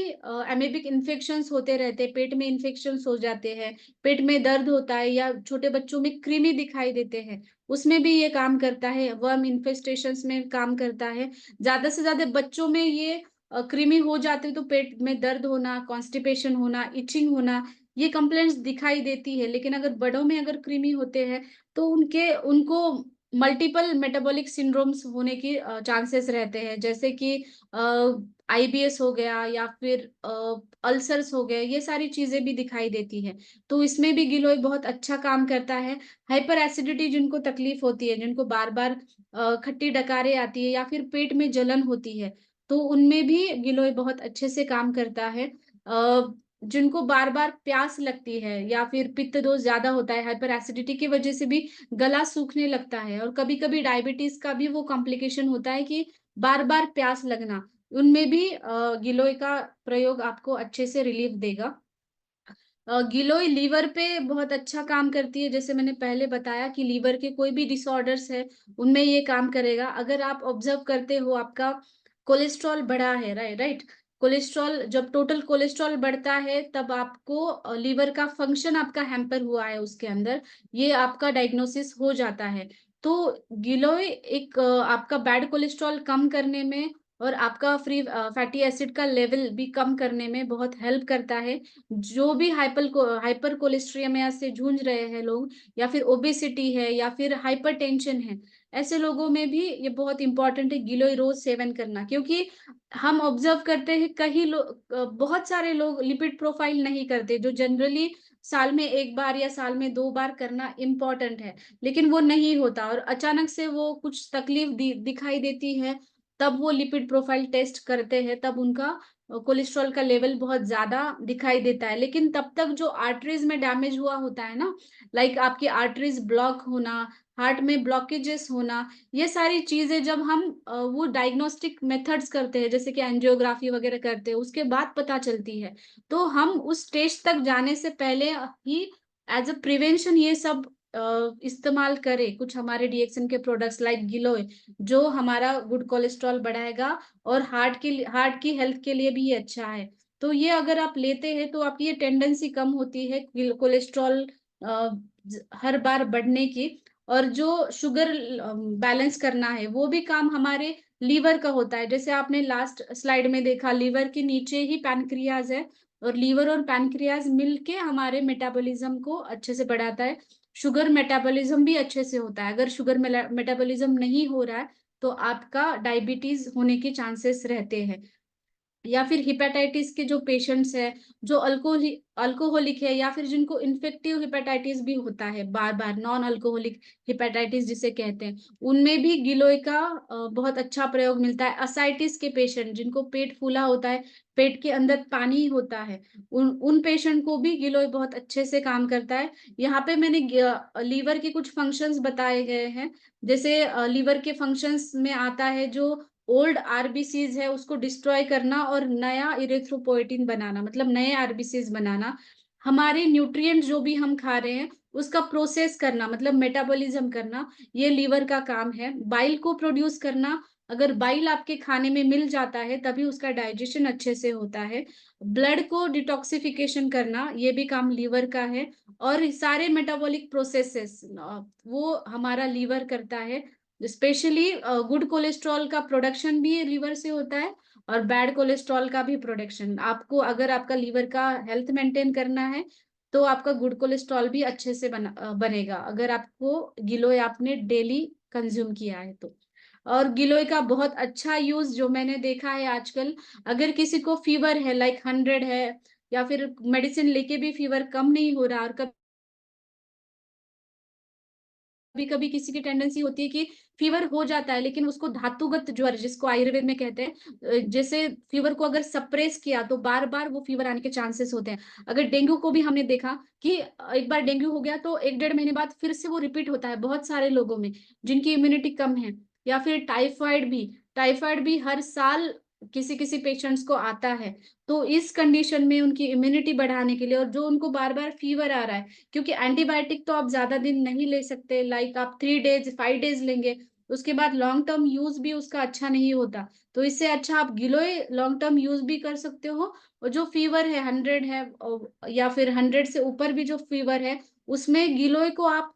एमेबिक इन्फेक्शंस होते रहते हैं, पेट में इन्फेक्शंस हो जाते हैं, पेट में दर्द होता है, या छोटे बच्चों में कृमि दिखाई देते हैं, उसमें भी ये काम करता है। वर्म इन्फेस्टेशंस में काम करता है। ज्यादा से ज्यादा बच्चों में ये कृमि हो जाते हैं तो पेट में दर्द होना, कॉन्स्टिपेशन होना, इचिंग होना, ये कंप्लेंट्स दिखाई देती है। लेकिन अगर बड़ों में अगर कृमि होते हैं तो उनको मल्टीपल मेटाबॉलिक सिंड्रोम्स होने की चांसेस रहते हैं, जैसे कि आईबीएस हो गया, या फिर अल्सर्स हो गए, ये सारी चीजें भी दिखाई देती है। तो इसमें भी गिलोय बहुत अच्छा काम करता है। हाइपर एसिडिटी जिनको तकलीफ होती है, जिनको बार बार खट्टी डकारें आती है, या फिर पेट में जलन होती है, तो उनमें भी गिलोय बहुत अच्छे से काम करता है। जिनको बार बार प्यास लगती है, या फिर पित्त दोष ज्यादा होता है, हाइपर एसिडिटी की वजह से भी गला सूखने लगता है, और कभी कभी डायबिटीज का भी वो कॉम्प्लिकेशन होता है कि बार बार प्यास लगना, उनमें भी गिलोय का प्रयोग आपको अच्छे से रिलीफ देगा। गिलोय लीवर पे बहुत अच्छा काम करती है। जैसे मैंने पहले बताया कि लीवर के कोई भी डिसऑर्डर्स है उनमें ये काम करेगा। अगर आप ऑब्जर्व करते हो आपका कोलेस्ट्रॉल बढ़ा है, राइट, कोलेस्ट्रॉल जब टोटल कोलेस्ट्रॉल बढ़ता है तब आपको लीवर का फंक्शन आपका हैम्पर हुआ है उसके अंदर, ये आपका डायग्नोसिस हो जाता है। तो गिलोय एक आपका बैड कोलेस्ट्रॉल कम करने में और आपका फ्री फैटी एसिड का लेवल भी कम करने में बहुत हेल्प करता है। जो भी हाइपर कोलेस्ट्रियमिया से जूझ रहे हैं लोग, या फिर ओबेसिटी है, या फिर हाइपरटेंशन है, ऐसे लोगों में भी ये बहुत इंपॉर्टेंट है गिलोय रोज सेवन करना। क्योंकि हम ऑब्जर्व करते हैं कई लोग, बहुत सारे लोग लिपिड प्रोफाइल नहीं करते, जो जनरली साल में एक बार या साल में दो बार करना इम्पोर्टेंट है, लेकिन वो नहीं होता, और अचानक से वो कुछ तकलीफ दिखाई देती है, तब वो लिपिड प्रोफाइल टेस्ट करते हैं, तब उनका कोलेस्ट्रॉल का लेवल बहुत ज्यादा दिखाई देता है। लेकिन तब तक जो आर्टरीज में डैमेज हुआ होता है ना, लाइक आपकी आर्टरीज ब्लॉक होना, हार्ट में ब्लॉकेजेस होना, ये सारी चीजें जब हम वो डायग्नोस्टिक मेथड्स करते हैं, जैसे कि एंजियोग्राफी वगैरह करते हैं, उसके बाद पता चलती है। तो हम उस स्टेज तक जाने से पहले ही एज अ प्रिवेंशन ये सब इस्तेमाल करें, कुछ हमारे डीएक्सएन के प्रोडक्ट्स लाइक गिलोय, जो हमारा गुड कोलेस्ट्रॉल बढ़ाएगा, और हार्ट की हेल्थ के लिए भी ये अच्छा है। तो ये अगर आप लेते हैं तो आपकी ये टेंडेंसी कम होती है कोलेस्ट्रॉल हर बार बढ़ने की। और जो शुगर बैलेंस करना है वो भी काम हमारे लीवर का होता है। जैसे आपने लास्ट स्लाइड में देखा, लीवर के नीचे ही पैनक्रियाज है, और लीवर और पैनक्रियाज मिलके हमारे मेटाबॉलिज्म को अच्छे से बढ़ाता है। शुगर मेटाबॉलिज्म भी अच्छे से होता है। अगर शुगर मेटाबॉलिज्म नहीं हो रहा है तो आपका डायबिटीज होने के चांसेस रहते हैं। या फिर हिपेटाइटिस के जो पेशेंट्स है, जो अल्कोहलिक है, या फिर जिनको इन्फेक्टिव हिपेटाइटिस भी होता है बार बार, नॉन अल्कोहलिक हिपेटाइटिस जिसे कहते हैं, उनमें भी गिलोय का बहुत अच्छा प्रयोग मिलता है। असाइटिस के पेशेंट जिनको पेट फूला होता है, पेट के अंदर पानी होता है, उन पेशेंट को भी गिलोय बहुत अच्छे से काम करता है। यहाँ पे मैंने लीवर के कुछ फंक्शंस बताए गए हैं। जैसे लीवर के फंक्शंस में आता है जो ओल्ड आरबीसीज है उसको डिस्ट्रॉय करना, और नया इरेथ्रोपोइटिन बनाना, मतलब नए आरबीसीज बनाना। हमारे न्यूट्रिएंट जो भी हम खा रहे हैं उसका प्रोसेस करना, मतलब मेटाबॉलिज्म करना, ये लीवर का काम है। बाइल को प्रोड्यूस करना, अगर बाइल आपके खाने में मिल जाता है तभी उसका डाइजेशन अच्छे से होता है। ब्लड को डिटॉक्सिफिकेशन करना ये भी काम लीवर का है। और सारे मेटाबॉलिक प्रोसेसेस वो हमारा लीवर करता है। स्पेशली गुड कोलेस्ट्रॉल का प्रोडक्शन भी लीवर से होता है और बैड कोलेस्ट्रॉल का भी प्रोडक्शन। आपको अगर आपका लीवर का हेल्थ मेंटेन करना है तो आपका गुड कोलेस्ट्रॉल भी अच्छे से बनेगा, अगर आपको गिलोय आपने डेली कंज्यूम किया है तो। और गिलोय का बहुत अच्छा यूज जो मैंने देखा है आजकल, अगर किसी को फीवर है लाइक 100 है या फिर मेडिसिन लेके भी फीवर कम नहीं हो रहा, और कभी कभी किसी की टेंडेंसी होती है कि फीवर हो जाता है लेकिन उसको धातुगत ज्वर जिसको आयुर्वेद में कहते हैं, जैसे फीवर को अगर सप्रेस किया तो बार बार वो फीवर आने के चांसेस होते हैं। अगर डेंगू को भी हमने देखा कि एक बार डेंगू हो गया तो 1-1.5 महीने बाद फिर से वो रिपीट होता है बहुत सारे लोगों में जिनकी इम्यूनिटी कम है। या फिर टाइफाइड भी हर साल किसी किसी पेशेंट्स को आता है। तो इस कंडीशन में उनकी इम्यूनिटी बढ़ाने के लिए, और जो उनको बार बार फीवर आ रहा है, क्योंकि एंटीबायोटिक तो आप ज्यादा दिन नहीं ले सकते, लाइक आप 3 डेज 5 डेज लेंगे, उसके बाद लॉन्ग टर्म यूज भी उसका अच्छा नहीं होता। तो इससे अच्छा आप गिलोय लॉन्ग टर्म यूज भी कर सकते हो। और जो फीवर है 100 है या फिर 100 से ऊपर भी जो फीवर है, उसमें गिलोय को आप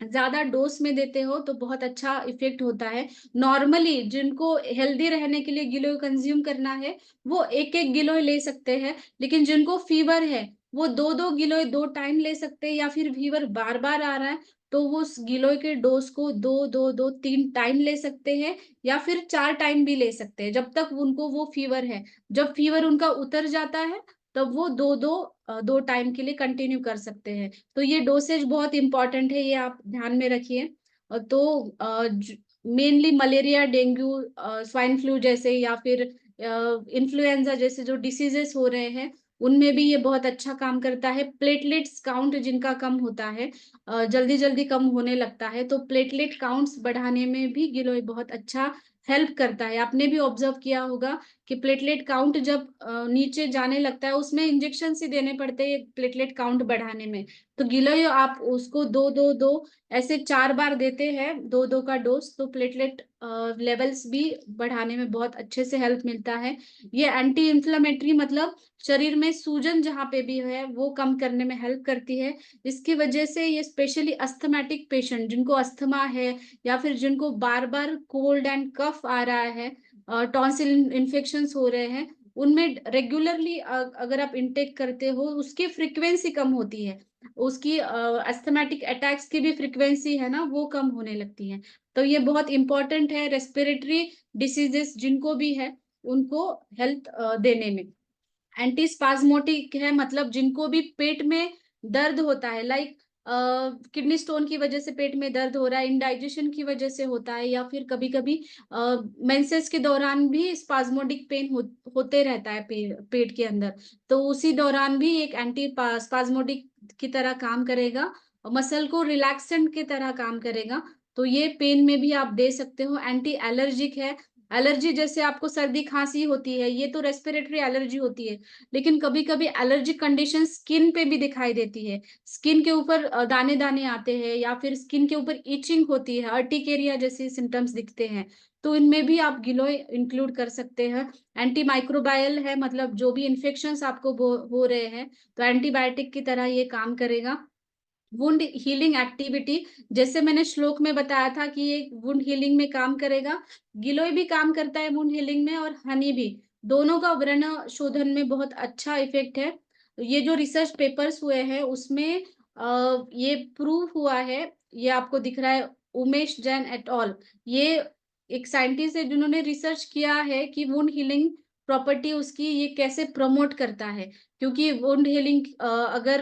ज्यादा डोज में देते हो तो बहुत अच्छा इफेक्ट होता है। नॉर्मली जिनको हेल्दी रहने के लिए गिलोय कंज्यूम करना है वो 1-1 गिलोय ले सकते हैं, लेकिन जिनको फीवर है वो 2-2 गिलोय 2 टाइम ले सकते हैं, या फिर फीवर बार बार आ रहा है तो वो उस गिलोय के डोज को 2-2-2-3 टाइम ले सकते हैं, या फिर 4 टाइम भी ले सकते हैं जब तक उनको वो फीवर है। जब फीवर उनका उतर जाता है तब वो 2-2 2 टाइम के लिए कंटिन्यू कर सकते हैं। तो ये डोसेज बहुत इंपॉर्टेंट है, ये आप ध्यान में रखिए। तो mainly malaria, dengue, swine flu जैसे या फिर इन्फ्लुएंजा जैसे जो डिसीजेस हो रहे हैं उनमें भी ये बहुत अच्छा काम करता है। प्लेटलेट्स काउंट जिनका कम होता है, जल्दी जल्दी कम होने लगता है, तो प्लेटलेट काउंट्स बढ़ाने में भी गिलोय बहुत अच्छा हेल्प करता है। आपने भी ऑब्जर्व किया होगा कि प्लेटलेट काउंट जब नीचे जाने लगता है उसमें इंजेक्शन ही देने पड़ते हैं प्लेटलेट काउंट बढ़ाने में। तो गिलोय आप उसको 2-2-2 ऐसे 4 बार देते हैं 2-2 का डोज, तो प्लेटलेट लेवल्स भी बढ़ाने में बहुत अच्छे से हेल्प मिलता है। ये एंटी इंफ्लेमेटरी मतलब शरीर में सूजन जहाँ पे भी है वो कम करने में हेल्प करती है। इसकी वजह से ये स्पेशली अस्थमेटिक पेशेंट जिनको अस्थमा है या फिर जिनको बार बार कोल्ड एंड कफ आ रहा है, टॉन्सिल इन्फेक्शंस हो रहे हैं, उनमें रेगुलरली अगर आप इनटेक करते हो उसकी फ्रीक्वेंसी कम होती है, उसकी अस्थमेटिक अटैक्स की भी फ्रीक्वेंसी है ना वो कम होने लगती है। तो ये बहुत इंपॉर्टेंट है रेस्पिरेटरी डिसीजेस जिनको भी है उनको हेल्थ देने में। एंटी स्पाज्मोटिक है मतलब जिनको भी पेट में दर्द होता है, लाइक किडनी स्टोन की वजह से पेट में दर्द हो रहा है, इंडाइजेशन की वजह से होता है, या फिर कभी कभी मेंसेस के दौरान भी स्पाज्मोटिक पेन होते रहता है पेट के अंदर, तो उसी दौरान भी एक एंटी स्पाज्मोटिक की तरह काम करेगा, मसल को रिलैक्सेंट की तरह काम करेगा। तो ये पेन में भी आप दे सकते हो। एंटी एलर्जिक है, एलर्जी जैसे आपको सर्दी खांसी होती है ये तो रेस्पिरेटरी एलर्जी होती है, लेकिन कभी कभी एलर्जिक कंडीशन स्किन पे भी दिखाई देती है। स्किन के ऊपर दाने दाने आते हैं या फिर स्किन के ऊपर इचिंग होती है, अर्टिकेरिया जैसे सिम्टम्स दिखते हैं, तो इनमें भी आप गिलोय इंक्लूड कर सकते हैं। एंटी माइक्रोबायल है मतलब जो भी इन्फेक्शंस आपको हो रहे हैं तो एंटीबायोटिक की तरह ये काम करेगा। वुंड हीलिंग एक्टिविटी, जैसे मैंने श्लोक में बताया था कि ये वुंड हीलिंग में काम करेगा, गिलोय भी काम करता है वुंड हीलिंग में, और हनी भी, दोनों का व्रण शोधन में बहुत अच्छा इफेक्ट है। ये जो रिसर्च पेपर्स हुए हैं उसमें ये प्रूव हुआ है, ये आपको दिख रहा है उमेश जैन एट ऑल, ये एक साइंटिस्ट है जिन्होंने रिसर्च किया है कि वुंड हीलिंग प्रॉपर्टी उसकी ये कैसे प्रमोट करता है। क्योंकि वुंड हीलिंग अगर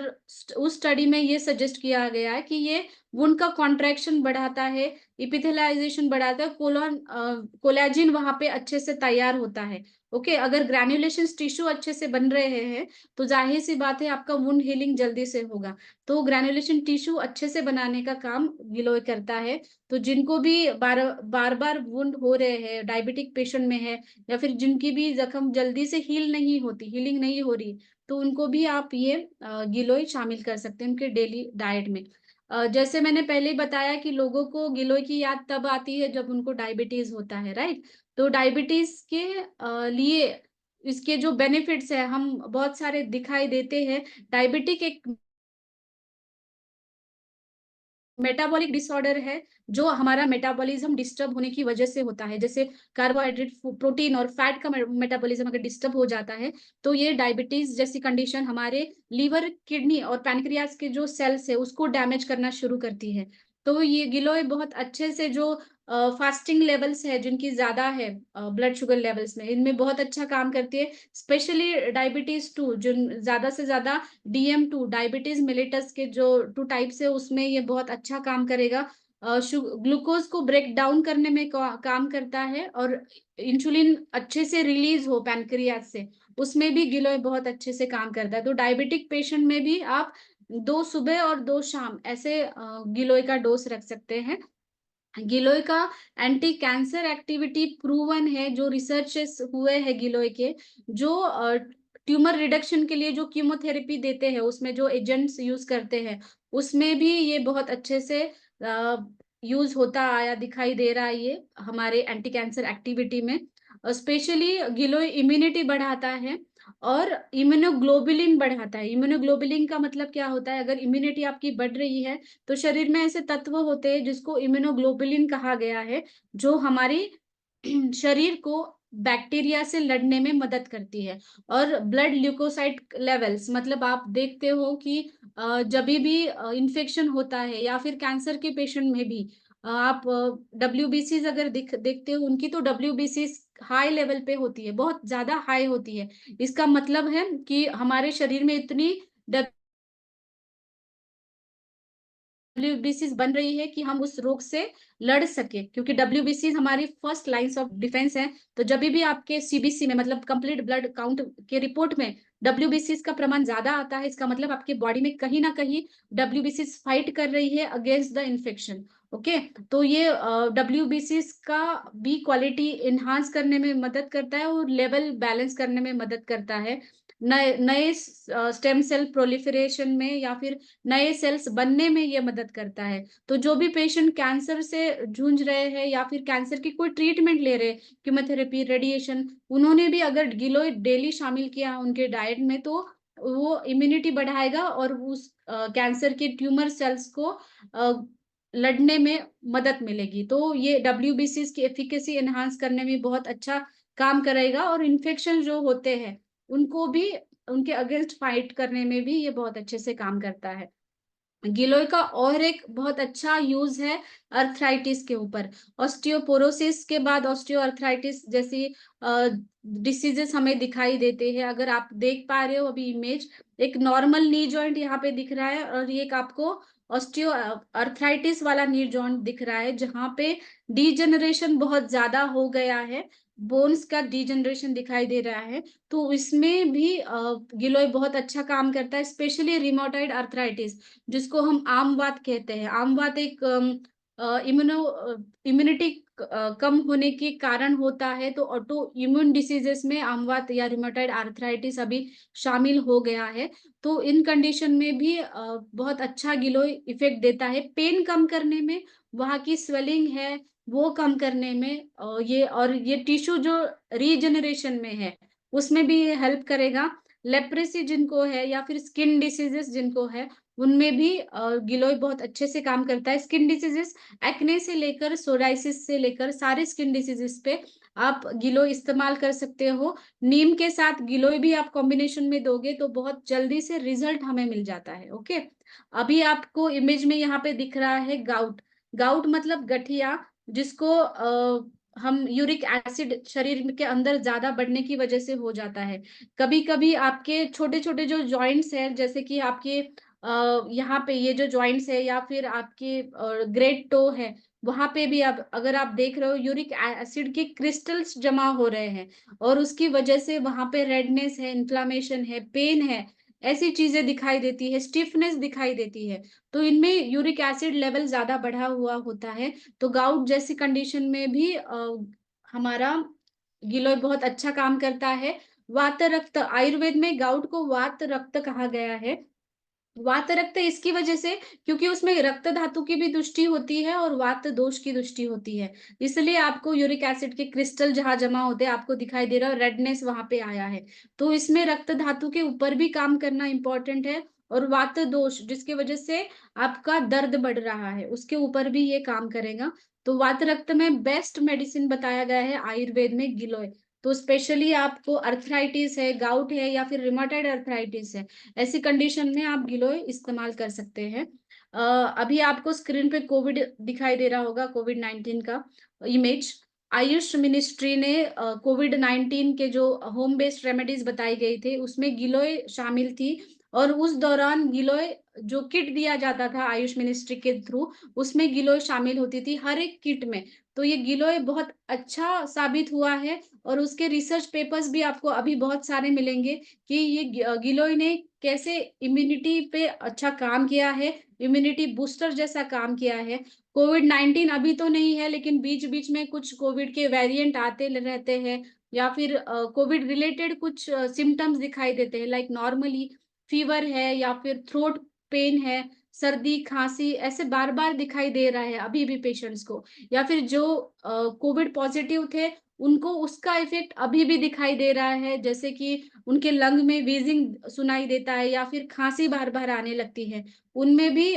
उस स्टडी में ये सजेस्ट किया गया है कि ये वुंड का कॉन्ट्रैक्शन बढ़ाता है, इपिथेलाइजेशन बढ़ाता है, कोलेजिन वहां पे अच्छे से तैयार होता है। ओके, अगर ग्रैन्युलेशन टिश्यू अच्छे से बन रहे हैं तो जाहिर सी बात है आपका वुंड हीलिंग जल्दी से होगा। तो ग्रैन्युलेशन टिश्यू अच्छे से बनाने का काम गिलोय करता है। तो जिनको भी बार बार बार वुंड हो रहे हैं, डायबिटिक पेशेंट में है या फिर जिनकी भी जख्म जल्दी से हीलिंग नहीं हो रही, तो उनको भी आप ये गिलोय शामिल कर सकते हैं उनके डेली डाइट में। जैसे मैंने पहले ही बताया कि लोगों को गिलोय की याद तब आती है जब उनको डायबिटीज होता है, राइट। तो डायबिटीज के लिए इसके जो बेनिफिट्स है हम बहुत सारे दिखाई देते हैं। डायबिटिक एक मेटाबॉलिक डिसऑर्डर है जो हमारा मेटाबॉलिज्म डिस्टर्ब होने की वजह से होता है। जैसे कार्बोहाइड्रेट, प्रोटीन और फैट का मेटाबॉलिज्म अगर डिस्टर्ब हो जाता है तो ये डायबिटीज जैसी कंडीशन हमारे लीवर, किडनी और पैनक्रियाज के जो सेल्स है उसको डैमेज करना शुरू करती है। तो ये गिलोय बहुत अच्छे से जो फास्टिंग लेवल्स है जिनकी ज्यादा है ब्लड शुगर लेवल्स में, इनमें बहुत अच्छा काम करती है। स्पेशली डायबिटीज 2 जो ज्यादा से ज्यादा DM2 डायबिटीज मिलेटस के जो 2 टाइप्स है उसमें ये बहुत अच्छा काम करेगा। ग्लूकोज को ब्रेक डाउन करने में काम करता है और इंसुलिन अच्छे से रिलीज हो पैनक्रियाज से, उसमें भी गिलोय बहुत अच्छे से काम करता है। तो डायबिटिक पेशेंट में भी आप 2 सुबह और 2 शाम ऐसे गिलोय का डोज रख सकते हैं। गिलोय का एंटी कैंसर एक्टिविटी प्रूवन है, जो रिसर्चेस हुए हैं गिलोय के, जो ट्यूमर रिडक्शन के लिए जो कीमोथेरेपी देते हैं उसमें जो एजेंट्स यूज करते हैं उसमें भी ये बहुत अच्छे से यूज होता आया दिखाई दे रहा है ये हमारे एंटी कैंसर एक्टिविटी में। स्पेशली गिलोय इम्यूनिटी बढ़ाता है और इम्यूनोग्लोबुलिन बढ़ाता है। इम्यूनोग्लोबुलिन का मतलब क्या होता है, अगर इम्यूनिटी आपकी बढ़ रही है तो शरीर में ऐसे तत्व होते हैं जिसको इम्यूनोग्लोबुलिन कहा गया है, जो हमारी शरीर को बैक्टीरिया से लड़ने में मदद करती है। और ब्लड ल्यूकोसाइट लेवल्स, मतलब आप देखते हो कि जब भी इन्फेक्शन होता है या फिर कैंसर के पेशेंट में भी आप WBC अगर देखते हो उनकी, तो WBC हाई लेवल पे होती है, बहुत ज्यादा हाई होती है। इसका मतलब है कि हमारे शरीर में इतनी WBC बन रही है कि हम उस रोग से लड़ सके, क्योंकि WBC हमारी फर्स्ट लाइंस ऑफ डिफेंस है। तो जब भी आपके CBC में, मतलब कंप्लीट ब्लड काउंट के रिपोर्ट में WBC का प्रमाण ज्यादा आता है, इसका मतलब आपके बॉडी में कहीं ना कहीं WBC फाइट कर रही है अगेंस्ट द इन्फेक्शन। ओके, तो ये WBC का बी क्वालिटी इन्हांस करने में मदद करता है और लेवल बैलेंस करने में मदद करता है। नए नए स्टेम सेल प्रोलिफरेशन में या फिर नए सेल्स बनने में ये मदद करता है। तो जो भी पेशेंट कैंसर से जूझ रहे हैं या फिर कैंसर की कोई ट्रीटमेंट ले रहे हैं, कीमोथेरेपी, रेडिएशन, उन्होंने भी अगर गिलोय डेली शामिल किया उनके डाइट में तो वो इम्यूनिटी बढ़ाएगा और उस कैंसर के ट्यूमर सेल्स को लड़ने में मदद मिलेगी। तो ये WBC की एफिकेसी एनहांस करने में बहुत अच्छा काम करेगा और इन्फेक्शन जो होते हैं उनको भी, उनके अगेंस्ट फाइट करने में भी ये बहुत अच्छे से काम करता है। गिलोय का और एक बहुत अच्छा यूज है अर्थराइटिस के ऊपर। ऑस्टियोपोरोसिस के बाद ऑस्टियोआर्थराइटिस जैसी डिसीजेस हमें दिखाई देते हैं। अगर आप देख पा रहे हो अभी इमेज, एक नॉर्मल नी जॉइंट यहाँ पे दिख रहा है और एक आपको ऑस्टियो अर्थराइटिस वाला नी जॉइंट दिख रहा है, जहाँ पे डीजेनरेशन बहुत ज्यादा हो गया है, बोन्स का डीजेनरेशन दिखाई दे रहा है। तो इसमें भी गिलोय बहुत अच्छा काम करता है, स्पेशली रिमोटाइड अर्थराइटिस जिसको हम आम वात कहते हैं। आम वात एक इम्यूनिटी कम होने के कारण होता है, तो ऑटो इम्यून डिसीजेस में आम वात या रिमोटाइड आर्थराइटिस अभी शामिल हो गया है। तो इन कंडीशन में भी बहुत अच्छा गिलोय इफेक्ट देता है, पेन कम करने में, वहां की स्वेलिंग है वो कम करने में, ये टिश्यू जो रीजनरेशन में है उसमें भी ये हेल्प करेगा। लेप्रेसी जिनको है या फिर स्किन डिसीजेस जिनको है उनमें भी गिलोय बहुत अच्छे से काम करता है। स्किन डिसीजेस, एक्ने से लेकर सोराइसिस से लेकर सारे स्किन डिसीजेस पे आप गिलोय इस्तेमाल कर सकते हो। नीम के साथ गिलोय भी आप कॉम्बिनेशन में दोगे तो बहुत जल्दी से रिजल्ट हमें मिल जाता है। ओके, अभी आपको इमेज में यहाँ पे दिख रहा है गाउट। गाउट मतलब गठिया, जिसको हम यूरिक एसिड शरीर के अंदर ज्यादा बढ़ने की वजह से हो जाता है। कभी कभी आपके छोटे छोटे जो जॉइंट्स हैं, जैसे कि आपके यहाँ पे ये जो जॉइंट्स है या फिर आपके ग्रेट टो है, वहां पे भी आप अगर आप देख रहे हो यूरिक एसिड के क्रिस्टल्स जमा हो रहे हैं और उसकी वजह से वहां पे रेडनेस है, इन्फ्लामेशन है, पेन है, ऐसी चीजें दिखाई देती है, स्टिफनेस दिखाई देती है। तो इनमें यूरिक एसिड लेवल ज्यादा बढ़ा हुआ होता है। तो गाउट जैसी कंडीशन में भी हमारा गिलोय बहुत अच्छा काम करता है। वात रक्त, आयुर्वेद में गाउट को वात रक्त कहा गया है। वात रक्त इसकी वजह से क्योंकि उसमें रक्त धातु की भी दृष्टि होती है और वात दोष की दृष्टि होती है, इसलिए आपको यूरिक एसिड के क्रिस्टल जहां जमा होते हैं आपको दिखाई दे रहा है, रेडनेस वहां पे आया है। तो इसमें रक्त धातु के ऊपर भी काम करना इंपॉर्टेंट है, और वात दोष जिसकी वजह से आपका दर्द बढ़ रहा है उसके ऊपर भी ये काम करेगा। तो वात रक्त में बेस्ट मेडिसिन बताया गया है आयुर्वेद में गिलोय। तो स्पेशली आपको अर्थराइटिस है, गाउट है या फिर रिमाटाइड अर्थराइटिस है, ऐसी कंडीशन में आप गिलोय इस्तेमाल कर सकते हैं। अभी आपको स्क्रीन पे कोविड दिखाई दे रहा होगा, कोविड-19 का इमेज। आयुष मिनिस्ट्री ने कोविड-19 के जो होम बेस्ड रेमेडीज बताई गई थी उसमें गिलोय शामिल थी, और उस दौरान गिलोय जो किट दिया जाता था आयुष मिनिस्ट्री के थ्रू, उसमें गिलोय शामिल होती थी हर एक किट में। तो ये गिलोय बहुत अच्छा साबित हुआ है, और उसके रिसर्च पेपर्स भी आपको अभी बहुत सारे मिलेंगे कि ये गिलोय ने कैसे इम्यूनिटी पे अच्छा काम किया है, इम्यूनिटी बूस्टर जैसा काम किया है। कोविड-19 अभी तो नहीं है, लेकिन बीच-बीच में कुछ कोविड के वेरिएंट आते ल रहते हैं, या फिर कोविड रिलेटेड कुछ सिम्पटम्स दिखाई देते हैं, लाइक नॉर्मली फीवर है या फिर थ्रोट पेन है, सर्दी, खाँसी ऐसे बार-बार दिखाई दे रहा है अभी भी पेशेंट्स को, या फिर जो कोविड पॉजिटिव थे उनको उसका इफ़ेक्ट अभी भी दिखाई दे रहा है, जैसे कि उनके लंग में व्हीज़िंग सुनाई देता है या फिर खाँसी बार-बार आने लगती है। उनमें भी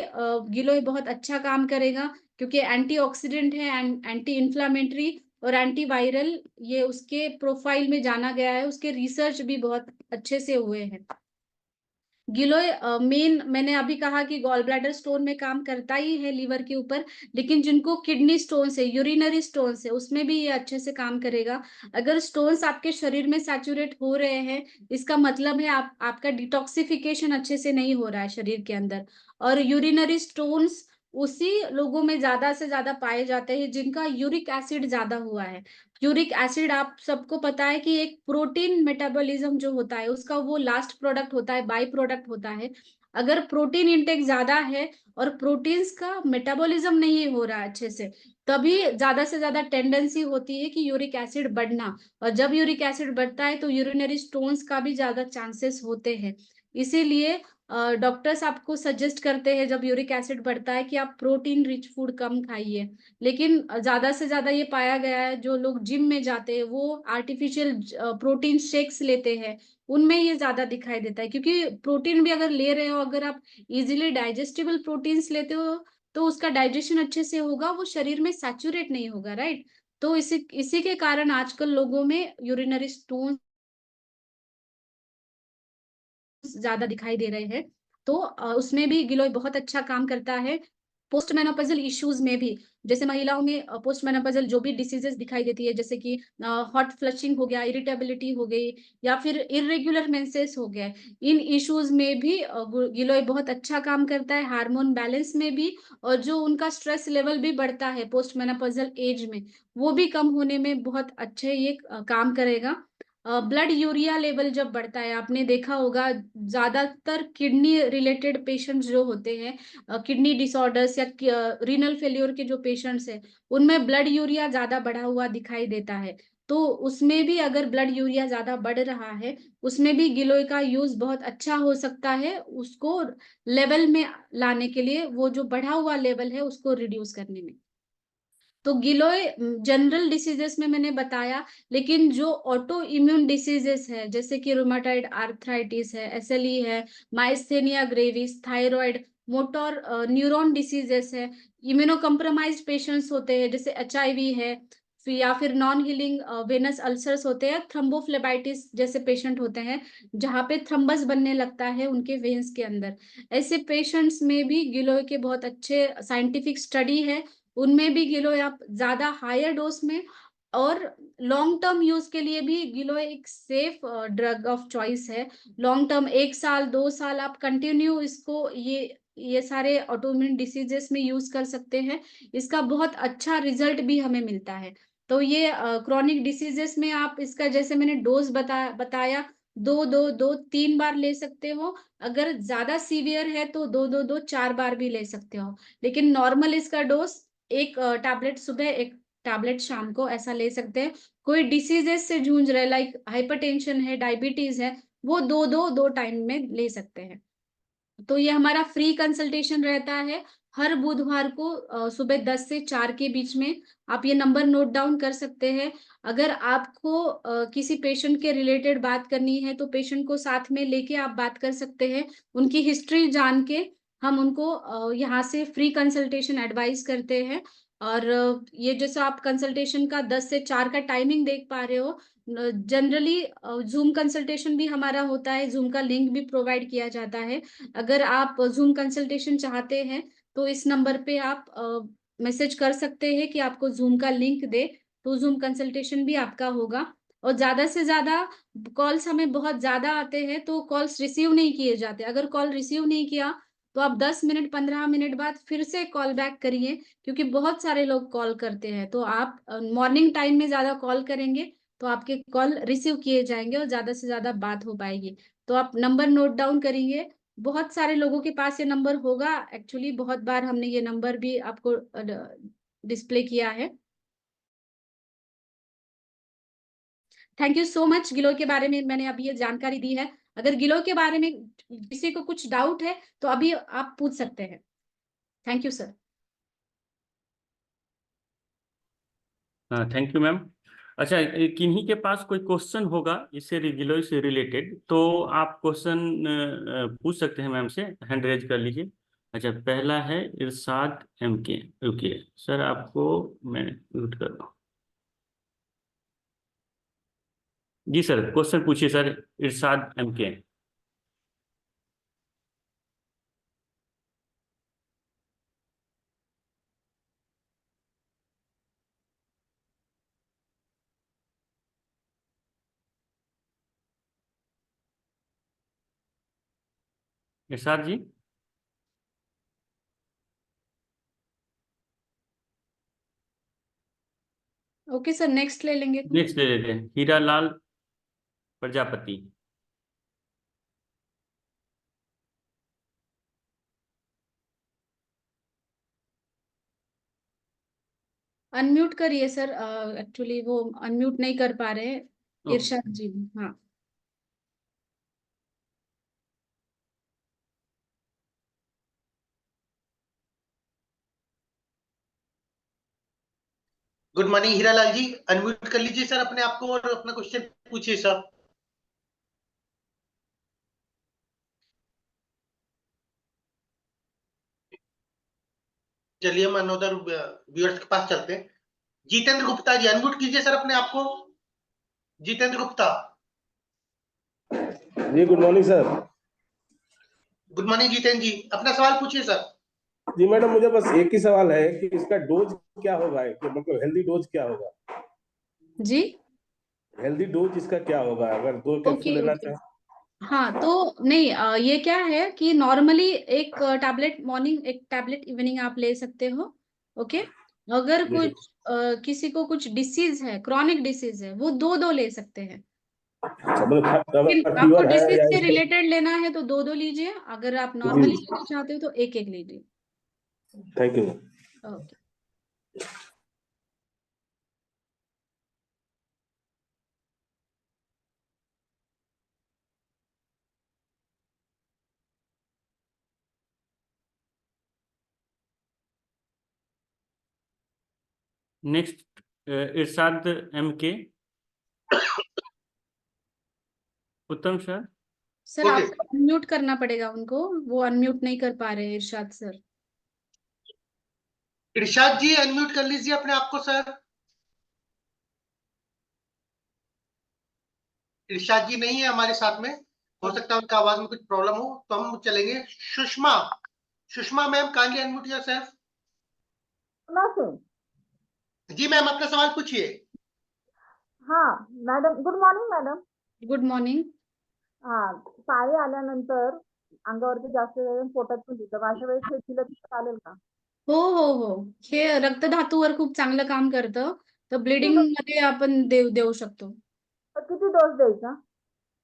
गिलोय बहुत अच्छा काम करेगा, क्योंकि एंटीऑक्सीडेंट है, एंटी इन्फ्लेमेटरी और एंटीवायरल, ये उसके प्रोफाइल में जाना गया है, उसके रिसर्च भी बहुत अच्छे से हुए हैं। गिलोय मेन मैंने अभी कहा कि गॉल ब्लैडर स्टोन में काम करता ही है लीवर के ऊपर, लेकिन जिनको किडनी स्टोन्स है, यूरिनरी स्टोन्स है, उसमें भी ये अच्छे से काम करेगा। अगर स्टोन्स आपके शरीर में सैचुरेट हो रहे हैं, इसका मतलब है आपका डिटॉक्सिफिकेशन अच्छे से नहीं हो रहा है शरीर के अंदर। और यूरिनरी स्टोन्स उसी लोगों में ज़्यादा से ज़्यादा पाए जाते हैं जिनका यूरिक एसिड ज़्यादा हुआ है। यूरिक एसिड आप सबको पता है कि एक प्रोटीन मेटाबॉलिज्म जो होता है उसका वो लास्ट प्रोडक्ट होता है, बाय प्रोडक्ट होता है। अगर प्रोटीन इंटेक ज्यादा है और प्रोटीन्स का मेटाबॉलिज्म नहीं हो रहा है अच्छे से, तभी ज्यादा से ज्यादा टेंडेंसी होती है कि यूरिक एसिड बढ़ना, और जब यूरिक एसिड बढ़ता है तो यूरिनरी स्टोन्स का भी ज्यादा चांसेस होते हैं। इसीलिए डॉक्टर्स आपको सजेस्ट करते हैं जब यूरिक एसिड बढ़ता है कि आप प्रोटीन रिच फूड कम खाइए। लेकिन ज्यादा से ज्यादा ये पाया गया है जो लोग जिम में जाते हैं वो आर्टिफिशियल प्रोटीन शेक्स लेते हैं, उनमें ये ज्यादा दिखाई देता है, क्योंकि प्रोटीन भी अगर ले रहे हो, अगर आप इजीली डाइजेस्टिबल प्रोटीन्स लेते हो तो उसका डाइजेशन अच्छे से होगा, वो शरीर में सैचुरेट नहीं होगा, राइट। तो इसी इसी के कारण आजकल लोगों में यूरिनरी स्टोन ज्यादा दिखाई दे रहे हैं। तो उसमें भी गिलोय बहुत अच्छा काम करता है। पोस्ट मेनोपॉज़ल इश्यूज में भी, जैसे महिलाओं में पोस्ट मेनोपॉज़ल जो भी डिसीजेस दिखाई देती है, जैसे कि हॉट फ्लशिंग हो गया, इरिटेबिलिटी हो गई, या फिर इर्रेगुलर मेंसेस हो गए, इन इश्यूज में भी गिलोय बहुत अच्छा काम करता है, हार्मोन बैलेंस में भी। और जो उनका स्ट्रेस लेवल भी बढ़ता है पोस्ट मेनोपॉज़ल एज में, वो भी कम होने में बहुत अच्छे ये काम करेगा। ब्लड यूरिया लेवल जब बढ़ता है, आपने देखा होगा ज्यादातर किडनी रिलेटेड पेशेंट्स जो होते हैं, किडनी डिसऑर्डर्स या रीनल फेल्योर के जो पेशेंट्स हैं, उनमें ब्लड यूरिया ज्यादा बढ़ा हुआ दिखाई देता है। तो उसमें भी अगर ब्लड यूरिया ज्यादा बढ़ रहा है, उसमें भी गिलोय का यूज बहुत अच्छा हो सकता है, उसको लेवल में लाने के लिए, वो जो बढ़ा हुआ लेवल है उसको रिड्यूस करने में। तो गिलोय जनरल डिसीजेस में मैंने बताया, लेकिन जो ऑटो इम्यून डिसीजेस है जैसे कि रूमेटाइड आर्थराइटिस है, एसएलई है, myasthenia gravis, thyroid, motor neuron diseases है, इम्यूनो कम्प्रोमाइज्ड पेशेंट्स होते हैं जैसे एचआईवी है, या फिर नॉन हीलिंग वेनस अल्सर्स होते हैं, थ्रोम्बोफ्लेबाइटिस जैसे पेशेंट होते हैं जहाँ पे थ्रम्बस बनने लगता है उनके वेन्स के अंदर, ऐसे पेशेंट्स में भी गिलोय के बहुत अच्छे साइंटिफिक स्टडी है। उनमें भी गिलोय आप ज्यादा हायर डोज में और लॉन्ग टर्म यूज के लिए भी गिलोय एक सेफ ड्रग ऑफ चॉइस है। लॉन्ग टर्म 1 साल 2 साल आप कंटिन्यू इसको ये सारे ऑटोइम्यून डिसीजेस में यूज कर सकते हैं, इसका बहुत अच्छा रिजल्ट भी हमें मिलता है। तो ये क्रॉनिक डिसीजेस में आप इसका जैसे मैंने डोज बताया, 2 2 2 3 बार ले सकते हो। अगर ज्यादा सीवियर है तो 2 2 2 4 बार भी ले सकते हो, लेकिन नॉर्मल इसका डोज एक टैबलेट सुबह, एक टैबलेट शाम को, ऐसा ले सकते हैं। कोई डिसीजेस से जूझ रहे लाइक हाइपरटेंशन है, डायबिटीज है, वो 2 2 2 टाइम में ले सकते हैं। तो ये हमारा फ्री कंसल्टेशन रहता है हर बुधवार को सुबह 10 से 4 के बीच में। आप ये नंबर नोट डाउन कर सकते हैं। अगर आपको किसी पेशेंट के रिलेटेड बात करनी है तो पेशेंट को साथ में लेके आप बात कर सकते हैं। उनकी हिस्ट्री जान के हम उनको यहाँ से फ्री कंसल्टेशन एडवाइस करते हैं। और ये जैसे आप कंसल्टेशन का 10 से 4 का टाइमिंग देख पा रहे हो, जनरली जूम कंसल्टेशन भी हमारा होता है, जूम का लिंक भी प्रोवाइड किया जाता है। अगर आप जूम कंसल्टेशन चाहते हैं तो इस नंबर पे आप मैसेज कर सकते हैं कि आपको जूम का लिंक दे, तो जूम कंसल्टेशन भी आपका होगा। और ज्यादा से ज्यादा कॉल्स हमें बहुत ज्यादा आते हैं तो कॉल्स रिसीव नहीं किए जाते। अगर कॉल रिसीव नहीं किया तो आप 10 मिनट 15 मिनट बाद फिर से कॉल बैक करिए, क्योंकि बहुत सारे लोग कॉल करते हैं। तो आप मॉर्निंग टाइम में ज्यादा कॉल करेंगे तो आपके कॉल रिसीव किए जाएंगे और ज्यादा से ज्यादा बात हो पाएगी। तो आप नंबर नोट डाउन करेंगे। बहुत सारे लोगों के पास ये नंबर होगा, एक्चुअली बहुत बार हमने ये नंबर भी आपको डिस्प्ले किया है। Thank you so much. गिलो के बारे में मैंने अभी ये जानकारी दी है। अगर गिलो के बारे में किसी को कुछ डाउट है तो अभी आप पूछ सकते हैं। Thank you sir. हाँ, थैंक यू मैम। अच्छा, किन्हीं के पास कोई क्वेश्चन होगा इससे गिलोय से रिलेटेड तो आप क्वेश्चन पूछ सकते हैं मैम से, हैंड रेज कर लीजिए। अच्छा, पहला है इरशाद MK। ओके सर, आपको मैं म्यूट कर रहा हूँ। जी सर, क्वेश्चन पूछिए सर, इरशाद MK। इरशाद जी। ओके सर, नेक्स्ट ले लेंगे। नेक्स्ट ले लेते हैं, हीरालाल प्रजापति। अनम्यूट करिए सर, एक्चुअली वो अनम्यूट नहीं कर पा रहे हैं। ओके। इरशाद जी, हाँ। गुड मॉर्निंग हीरालाल जी, अनम्यूट कर लीजिए सर अपने आप को और अपना क्वेश्चन पूछिए सर। चलिए हम अनदर व्यूअर्स के पास चलते हैं। जितेंद्र गुप्ता जी, अनम्यूट कीजिए सर अपने आप को। जितेंद्र गुप्ता। जी good morning sir. Good morning Jitendra ji, अपना सवाल पूछिए सर। जी मैडम, मुझे बस एक ही सवाल है कि इसका डोज क्या होगा, कि मतलब हेल्दी डोज क्या होगा? जी, हेल्दी डोज इसका क्या होगा अगर 2 कैप्सूल ओके लेना ओके। चाहे? हाँ तो नहीं, ये क्या है कि नॉर्मली एक टैबलेट मॉर्निंग, एक टैबलेट इवनिंग आप ले सकते हो। ओके। अगर जी। कुछ किसी को कुछ डिसीज है, क्रॉनिक डिसीज है, वो दो दो ले सकते हैं। अच्छा, मतलब लेकिन अगर आपको फीवर है डिसीज या से इसका? रिलेटेड लेना है तो दो दो लीजिए। अगर आप जी, नॉर्मली लेना चाहते हो तो एक एक लीजिए। Thank you. Okay. Next Irshad MK। उत्तम सर। सर ओके, आपको अनम्यूट करना पड़ेगा उनको, वो अनम्यूट नहीं कर पा रहे हैं इरशाद सर। इरशाद जी अनम्यूट कर लीजिए अपने आप को सर। इरशाद जी नहीं है हमारे साथ में, हो सकता है उनका आवाज में कुछ प्रॉब्लम हो, तो हम चलेंगे Sushma. Sushma ma'am, kindly unmute yourself. जी मैम, अपना सवाल पूछिए। हाँ madam, good morning madam. Good morning. हा, पाळी आल्यानंतर अंगावरती जास्त वेळ पोटात पण दुखतं, अशा वेळेस हे दिलं तर चालेल का? हो, हे रक्तधातूवर खूप चांगलं काम करतं, तर किती ब्लिडिंग डोस, मध्ये आपण देऊ शकतो। किती डोस द्यायचा?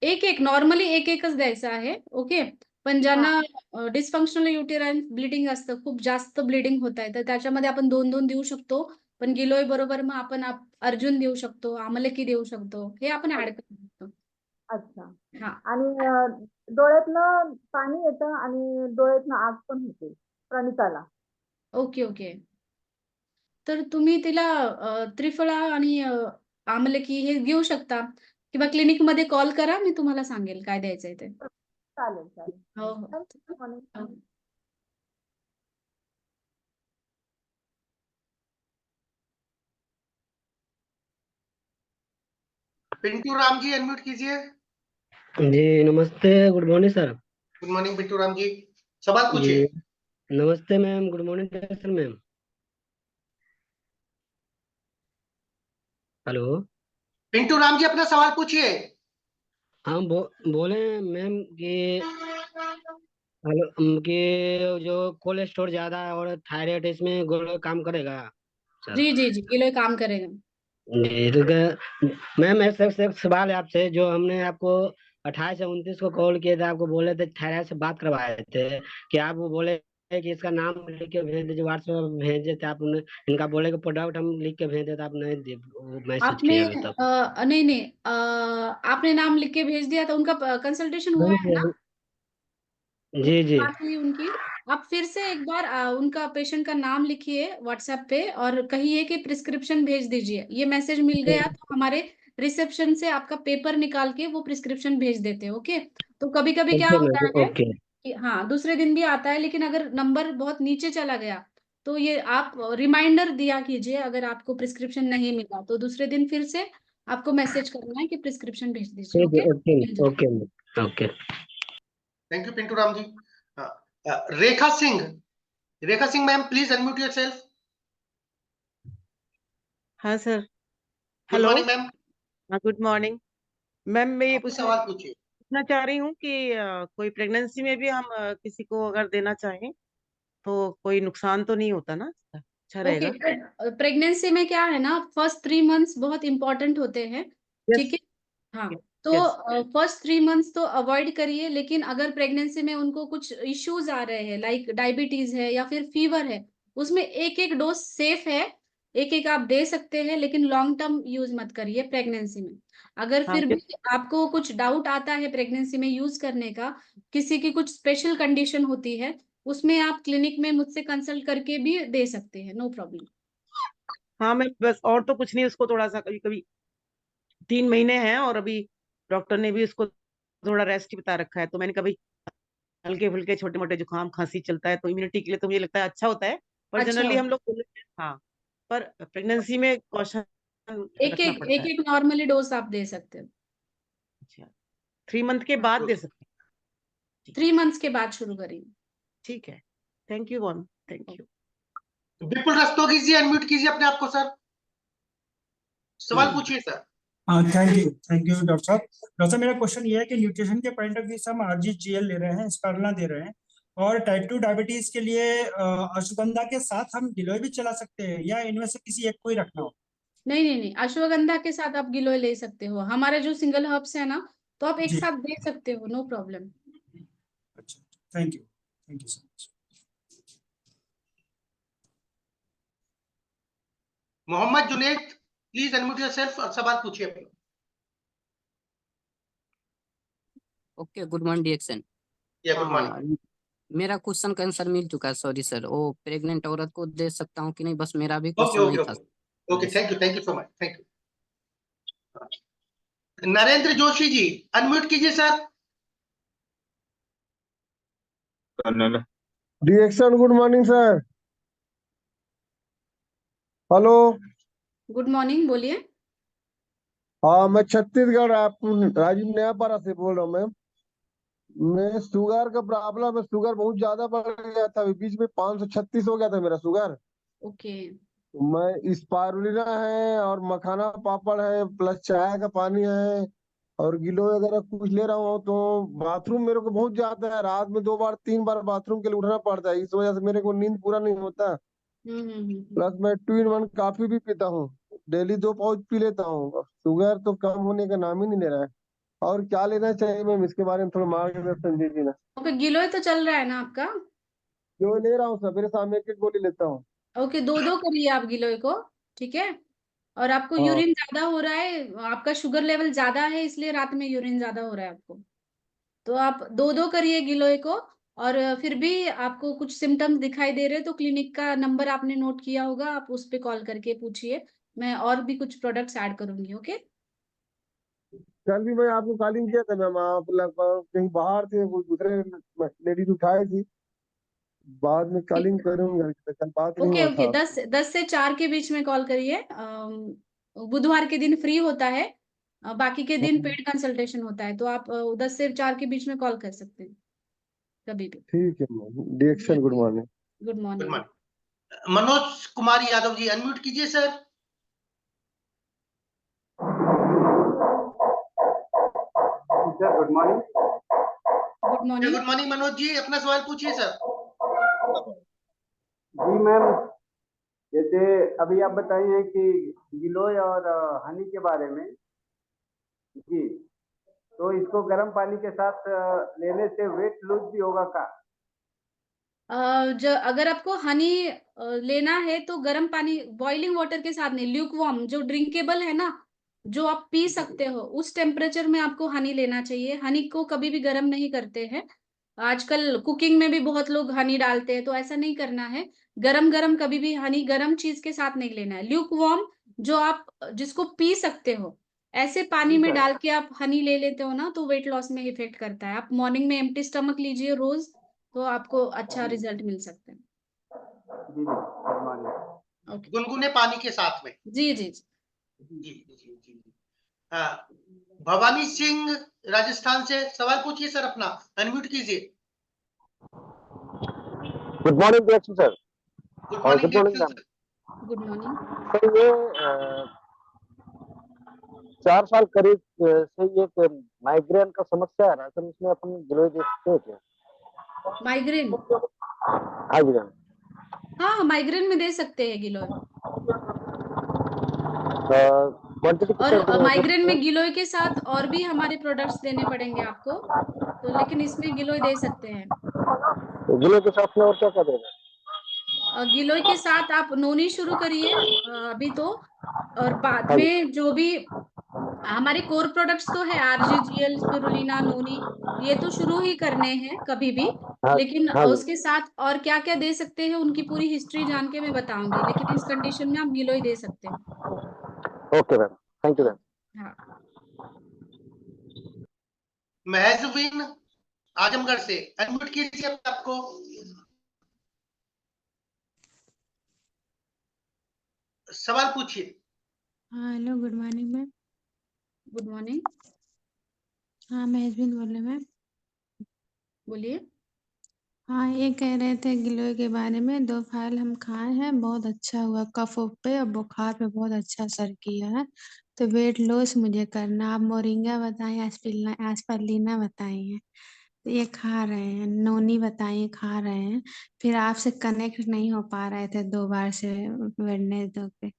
एक एक, नॉर्मली एक एकच द्यायचं आहे। ओके। पण हा, ज्यांना डिस्फंक्शनल युटेराइन ब्लिडिंग असतं, खूप जास्त ब्लिडिंग होत आहे, तर त्याच्यामध्ये आपण दोन दोन देऊ शकतो। पण गिलोय बरोबर मग आपण अर्जुन देऊ शकतो, आमलकी देऊ शकतो, हे आपण ऍड करू शकतो। अच्छा. हा। आणि डोळ्यातनं पाणी येतं आणि डोळ्यातनं आग पण होते प्रणिताला. Okay okay. तर तुम्ही तिला त्रिफळा आणि आमलकी हे घेऊ शकता किंवा क्लिनिकमध्ये कॉल करा, मी तुम्हाला सांगेल काय द्यायचंय ते. चालेल चालेल. हो हो. Thank you, Moni. हो. पिंटू राम जी अनम्यूट कीजिए। जी नमस्ते, good morning sir. Good morning Pintu Ram ji, सवाल जी पूछिए। नमस्ते ma'am, good morning sir ma'am. Hello. Pintu Ram ji अपना सवाल पूछिए। हम बोले मैम कि हेलो कि जो कोलेस्ट्रॉल ज्यादा है और थायराइड, इसमें गोल्ड काम करेगा सर? जी जी जी, गिलोय काम करेगा। जी तो मैम ऐसा एक सवाल है आपसे। जो हमने आपको 28 या 29 को कॉल किया था, आपको बोले थे थायराइड से बात करवाए थे कि आप वो बोले कि इसका नाम लिख के भेज दीजिए, व्हाट्सएप भेजे थे आपने। इनका बोले कि प्रोडक्ट हम लिख के भेज देते, आप नहीं मैसेज आपने किया अभी तक। नहीं नहीं, आपने नाम लिख के भेज दिया था, उनका कंसल्टेशन हुआ है ना? जी जी बात हुई उनकी। आप फिर से एक बार उनका पेशेंट का नाम लिखिए व्हाट्सएप पे और कहिए कि प्रिस्क्रिप्शन भेज दीजिए। ये मैसेज मिल गया तो हमारे रिसेप्शन से आपका पेपर निकाल के वो प्रिस्क्रिप्शन भेज देते हैं। ओके। तो कभी कभी क्या ओके होता मैम, है ओके। कि हाँ दूसरे दिन भी आता है, लेकिन अगर नंबर बहुत नीचे चला गया तो ये आप रिमाइंडर दिया कीजिए। अगर आपको प्रिस्क्रिप्शन नहीं मिला तो दूसरे दिन फिर से आपको मैसेज करना है कि प्रिस्क्रिप्शन भेज दीजिए। ठीक है, ओके, ओके मिल जाएगा। Okay okay. Thank you Pintu Ram ji. Rekha Singh, Rekha Singh ma'am please unmute yourself. हाँ sir. Good hello. Morning ma'am, हाँ गुड मॉर्निंग मैम। मैं ये अपनी पूछना सवाल पूछिए। पूछना चाह रही हूँ कि कोई प्रेगनेंसी में भी हम किसी को अगर देना चाहें तो कोई नुकसान तो नहीं होता ना? अच्छा ओके, रहेगा। प्रेगनेंसी में क्या है ना, फर्स्ट 3 मंथ्स बहुत इंपॉर्टेंट होते हैं। ठीक यस है। हाँ, यस तो यस। फर्स्ट 3 मंथ्स तो अवॉइड करिए, लेकिन अगर प्रेगनेंसी में उनको कुछ इश्यूज आ रहे हैं, लाइक डायबिटीज है या फिर फीवर है, उसमें एक एक डोज सेफ है, एक एक आप दे सकते हैं, लेकिन लॉन्ग टर्म यूज मत करिए प्रेगनेंसी में। अगर हाँ फिर भी आपको कुछ डाउट आता है प्रेगनेंसी में यूज करने का, किसी की कुछ स्पेशल कंडीशन होती है, उसमें आप क्लिनिक में मुझसे कंसल्ट करके भी दे सकते हैं, नो प्रॉब्लम। हाँ मैं बस और तो कुछ नहीं, उसको थोड़ा सा कभी कभी 3 महीने हैं और अभी डॉक्टर ने भी उसको थोड़ा रेस्ट बता रखा है, तो मैंने कभी हल्के फुल्के छोटे मोटे जुकाम खांसी चलता है तो इम्यूनिटी के लिए तो मुझे लगता है अच्छा होता है। पर अच्छा, जनरली हम लोग बोलते हैं हाँ। पर प्रेगनेंसी में कॉशन एक रखना एक पड़ता एक है। एक नॉर्मली डोज आप दे सकते हो। अच्छा, 3 मंथ के बाद दे सकते हैं? 3 मंथ्स के बाद शुरू करिए। ठीक है। Thank you one, thank you. Vipul Rastogi ji unmute कीजिए अपने आप को सर, सवाल पूछिए सर। हाँ थैंक यू डॉक्टर साहब। डॉक्टर साहब, मेरा क्वेश्चन ये है कि न्यूट्रिशन के पॉइंट ऑफ व्यू से हम आरजीजीएल ले रहे हैं, स्पारुलिना दे रहे हैं, और टाइप 2 डायबिटीज के लिए अश्वगंधा के साथ हम गिलोय भी चला सकते हैं, या इनमें से किसी एक को ही रखना हो? नहीं नहीं नहीं, अश्वगंधा के साथ आप गिलोय ले सकते हो, हमारे जो सिंगल हर्ब्स है ना, तो आप एक जी, साथ दे सकते हो, नो प्रॉब्लम। अच्छा, thank you so much. Mohammad Juned please unmute yourself और सवाल पूछिए अपना। ओके, गुड मॉर्निंग डिएक्शन। या गुड मॉर्निंग। हाँ, मेरा क्वेश्चन का आंसर मिल चुका है, सॉरी सर। वो प्रेग्नेंट औरत को दे सकता हूँ कि नहीं, बस मेरा भी ओके क्वेश्चन ओके वही था। Okay okay, sorry thank you so much, thank you. Narendra Joshi ji unmute कीजिए सर। डिएक्शन, good morning sir. Hello. Good morning, बोलिए। हाँ, मैं छत्तीसगढ़ राजीव नयापारा से बोल रहा हूँ मैम। मैं शुगर का प्रॉब्लम है, शुगर बहुत ज्यादा बढ़ गया था, अभी बीच में 536 हो गया था मेरा शुगर। ओके मैं स्पारुलिना है और मखाना पापड़ है, प्लस चाय का पानी है और गिलो वगैरह कुछ ले रहा हूँ। तो बाथरूम मेरे को बहुत ज्यादा है, रात में 2 बार 3 बार बाथरूम के लिए उठना पड़ता है, इस वजह से मेरे को नींद पूरा नहीं होता। हम्म। प्लस मैं 2 in 1 कॉफी भी पीता हूँ, डेली 2 पाउच पी लेता हूँ। शुगर तो कम होने का नाम ही नहीं ले रहा है। और क्या लेना चाहिए मैम, इसके बारे में थोड़ा मार्गदर्शन दीजिए ना। ओके, गिलोय तो चल रहा है ना आपका? जो ले रहा हूँ सवेरे शाम एक एक गोली लेता हूँ। ओके, दो दो करिए आप गिलोय को। ठीक है। और आपको हाँ यूरिन ज्यादा हो रहा है, आपका शुगर लेवल ज्यादा है, इसलिए रात में यूरिन ज्यादा हो रहा है आपको। तो आप 2-2 करिए गिलोय को, और फिर भी आपको कुछ सिम्टम्स दिखाई दे रहे हैं तो क्लिनिक का नंबर आपने नोट किया होगा, आप उस पे कॉल करके पूछिए। मैं और भी कुछ प्रोडक्ट्स ऐड करूंगी। ओके, कल भी मैं आपको कॉलिंग किया था मैम, आप लगभग कहीं बाहर थे, वो दूसरे लेडीज उठाए थी। बाद में कॉलिंग करूंगा, कल बात नहीं ओके हुआ ओके, था। 10 से 4 के बीच में कॉल करिए। बुधवार के दिन फ्री होता है, बाकी के दिन पेड कंसल्टेशन होता है, तो आप 10 से 4 के बीच में कॉल कर सकते हैं कभी भी। ठीक है मैम, डिएक्शन good morning. Good good morning. Morning. Manoj Kumar Yadav ji, unmute कीजिए sir. Sir good morning. Good morning. Good morning Manoj ji, अपना सवाल पूछिए सर। जी मैम, जैसे अभी आप बताइए कि गिलोय और हनी के बारे में जी, तो इसको गर्म पानी के साथ लेने से वेट लूज भी होगा का? अगर आपको हनी लेना है तो गर्म पानी, बॉइलिंग वाटर के साथ नहीं, ल्यूक वार्म जो ड्रिंकेबल है ना, जो आप पी सकते हो, उस टेम्परेचर में आपको हनी लेना चाहिए। हनी को कभी भी गर्म नहीं करते हैं। आजकल कुकिंग में भी बहुत लोग हनी डालते हैं, तो ऐसा नहीं करना है। गरम गरम कभी भी हनी गरम चीज के साथ नहीं लेना है। ल्यूक वार्म जो आप जिसको पी सकते हो, ऐसे पानी जी में सर। डाल के आप हनी ले लेते हो ना, तो वेट लॉस में इफेक्ट करता है। आप मॉर्निंग में एम्प्टी स्टमक लीजिए रोज, तो आपको अच्छा रिजल्ट मिल सकता है। जी गुड मॉर्निंग। ओके, गुनगुने पानी के साथ में। जी जी जी। जी जी जी। हाँ, भवानी सिंह राजस्थान से सवाल पूछिए सर अपना, अनम्यूट कीजिए। गुड मॉर्निंग डिएक्शन सर। गुड और मॉर्निंग गुड मॉर्निंग डिएक्शन ma'am. Sir. Good morning. Sir ये 4 साल करीब से ये माइग्रेन का समस्या है ना सर, इसमें अपन गिलोय दे सकते हैं क्या? माइग्रेन, हाँ जी मैम। हाँ माइग्रेन में दे सकते हैं गिलोय। क्वांटिटी कितने और दें माइग्रेन में सर? गिलोय के साथ और भी हमारे प्रोडक्ट्स देने पड़ेंगे आपको, तो लेकिन इसमें गिलोय दे सकते हैं। गिलोय के साथ में और क्या क्या देना है? गिलोय के साथ आप नोनी शुरू करिए अभी तो, और बाद हाँ जी। में जो भी हमारे कोर प्रोडक्ट्स तो है, आरजीजीएल, स्पिरुलिना, नोनी, ये तो शुरू ही करने हैं कभी भी। हाँ लेकिन हाँ जी। उसके साथ और क्या क्या दे सकते हैं, उनकी पूरी हिस्ट्री जान के मैं बताऊंगी, लेकिन इस कंडीशन में आप गिलोय दे सकते हैं। Okay ma'am, thank you ma'am. हाँ, महजविन आजमगढ़ से, अनम्यूट कीजिए अपने आपको। सवाल पूछिए। हाँ hello, good morning ma'am. Good morning, हाँ मैं हस्बैंड बोल रहे हैं मैम। बोलिए। हाँ ये कह रहे थे गिलोय के बारे में, 2 फाइल हम खाए हैं, बहुत अच्छा हुआ, कफ उफ पे और बुखार पे बहुत अच्छा असर किया है। तो वेट लॉस मुझे करना, आप मोरिंगा बताएं, एस्पिरुलिना बताई हैं, तो ये खा रहे हैं, नोनी बताइए खा रहे हैं। फिर आपसे कनेक्ट नहीं हो पा रहे थे 2 बार से, वेडनेसडे पे।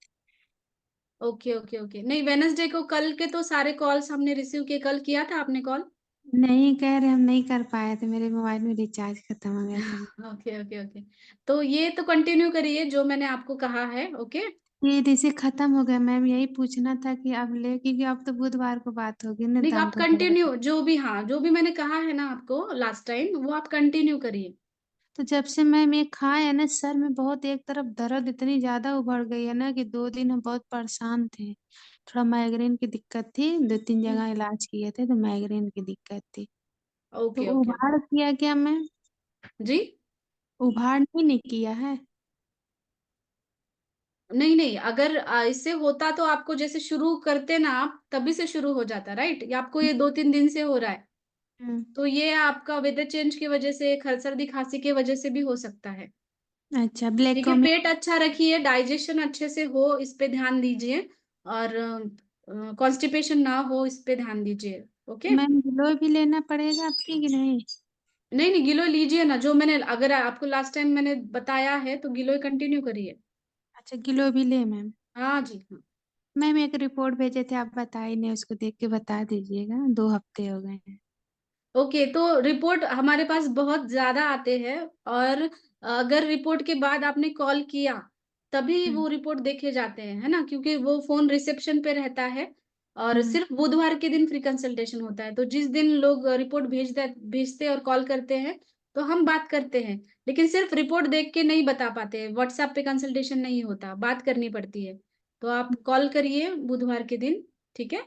ओके ओके ओके, नहीं वेनसडे को, कल के तो सारे कॉल्स हमने रिसीव किए। कल किया था आपने कॉल? नहीं कह रहे, हम नहीं कर पाए थे, मेरे मोबाइल में रिचार्ज खत्म हो गया था। ओके ओके ओके, तो ये तो कंटिन्यू करिए जो मैंने आपको कहा है। ओके, ये रिसी खत्म हो गया मैम, यही पूछना था कि अब ले, क्योंकि अब तो बुधवार को बात होगी ना, नहीं तो हम आप तो कंटिन्यू जो भी, हाँ जो भी मैंने कहा है ना आपको लास्ट टाइम, वो आप कंटिन्यू करिए। तो जब से मैम ये खाए है ना, सर में बहुत एक तरफ दर्द इतनी ज्यादा उभर गई है ना, कि 2 दिन हम बहुत परेशान थे। थोड़ा माइग्रेन की दिक्कत थी, 2-3 जगह इलाज किए थे, तो माइग्रेन की दिक्कत थी। तो ओके ओके उभाड़ किया क्या मैम? जी, उभाड़ नहीं किया है? नहीं नहीं, अगर इससे होता तो आपको जैसे शुरू करते ना आप, तभी से शुरू हो जाता, राइट? ये आपको ये 2-3 दिन से हो रहा है, हम्म, तो ये आपका वेदर चेंज की वजह से, सर्दी खांसी की वजह से भी हो सकता है। अच्छा ब्लैक ठीक है, कॉमी। पेट अच्छा रखिए, डाइजेशन अच्छे से हो, इस पे ध्यान दीजिए, और कॉन्स्टिपेशन ना हो, इस पे ध्यान दीजिए। ओके, मैम गिलोय भी लेना पड़ेगा आपकी कि नहीं? नहीं नहीं, गिलोय लीजिए ना, जो मैंने, अगर आपको लास्ट टाइम मैंने बताया है तो गिलोय कंटिन्यू करिए। अच्छा गिलोय भी ले मैम। हाँ जी हाँ। मैम एक रिपोर्ट भेजे थे, आप बताई नहीं, उसको देख के बता दीजिएगा, 2 हफ्ते हो गए हैं। ओके, तो रिपोर्ट हमारे पास बहुत ज्यादा आते हैं, और अगर रिपोर्ट के बाद आपने कॉल किया तभी हम्म, वो रिपोर्ट देखे जाते हैं, है ना, क्योंकि वो फोन रिसेप्शन पे रहता है, और सिर्फ बुधवार के दिन फ्री कंसल्टेशन होता है। तो जिस दिन लोग रिपोर्ट भेजते और कॉल करते हैं तो हम बात करते हैं, लेकिन सिर्फ रिपोर्ट देख के नहीं बता पाते, व्हाट्सएप पे कंसल्टेशन नहीं होता, बात करनी पड़ती है। तो आप कॉल करिए बुधवार के दिन, ठीक है?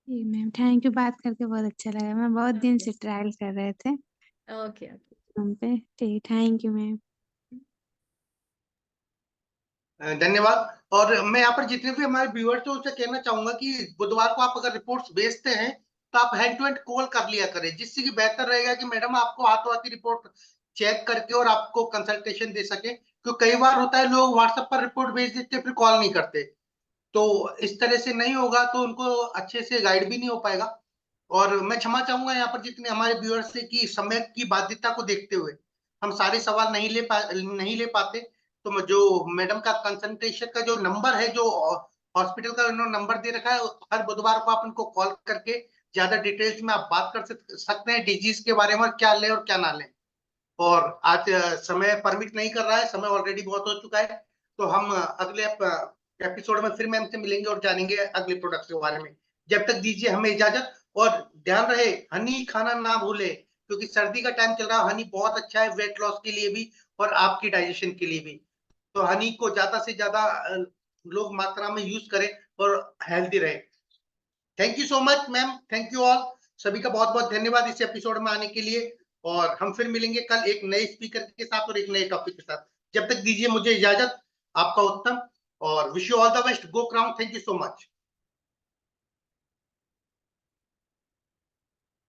जी मैम, थैंक यू, बात करके बहुत अच्छा लगा। मैं बहुत दिन से ट्रायल कर रहे थे ओके ओके। फोन पे। ठीक, थैंक यू मैम। धन्यवाद। और मैं यहाँ पर जितने भी हमारे व्यूअर्स हैं उनसे कहना चाहूंगा कि बुधवार को आप अगर रिपोर्ट्स भेजते हैं तो आप हैंड टू हैंड कॉल कर लिया करें, जिससे कि बेहतर रहेगा कि मैडम आपको हाथों हाथ रिपोर्ट चेक करके और आपको कंसल्टेशन दे सके। क्योंकि कई बार होता है लोग व्हाट्सएप पर रिपोर्ट भेज देते फिर कॉल नहीं करते, तो इस तरह से नहीं होगा तो उनको अच्छे से गाइड भी नहीं हो पाएगा। और मैं क्षमा चाहूंगा यहाँ पर जितने हमारे व्यूअर्स से कि समय की बाध्यता को देखते हुए हम सारे सवाल नहीं ले पाते। तो जो मैडम का कंसल्टेशन का जो नंबर है, जो हॉस्पिटल का उन्होंने नंबर दे रखा है, हर बुधवार को आप उनको कॉल करके ज्यादा डिटेल्स में आप बात कर सकते हैं डिजीज के बारे में, क्या लें और क्या ना लें। और आज समय परमिट नहीं कर रहा है, समय ऑलरेडी बहुत हो चुका है। तो हम अगले एपिसोड में फिर मैम से मिलेंगे और जानेंगे अगले प्रोडक्ट्स के बारे में। जब तक दीजिए हमें इजाजत, और ध्यान रहे हनी खाना ना भूले, क्योंकि सर्दी का टाइम चल रहा है। हनी बहुत अच्छा है वेट लॉस के लिए भी और आपकी डाइजेशन के लिए भी। तो हनी को ज्यादा से ज्यादा लोग मात्रा में यूज करें और हेल्दी रहे। Thank you so much ma'am, thank you all. सभी का बहुत बहुत धन्यवाद इस एपिसोड में आने के लिए। और हम फिर मिलेंगे कल एक नए स्पीकर के साथ और एक नए टॉपिक के साथ। जब तक दीजिए मुझे इजाजत। आपका उत्तम, और wish you all the best. Go crown. Thank you so much.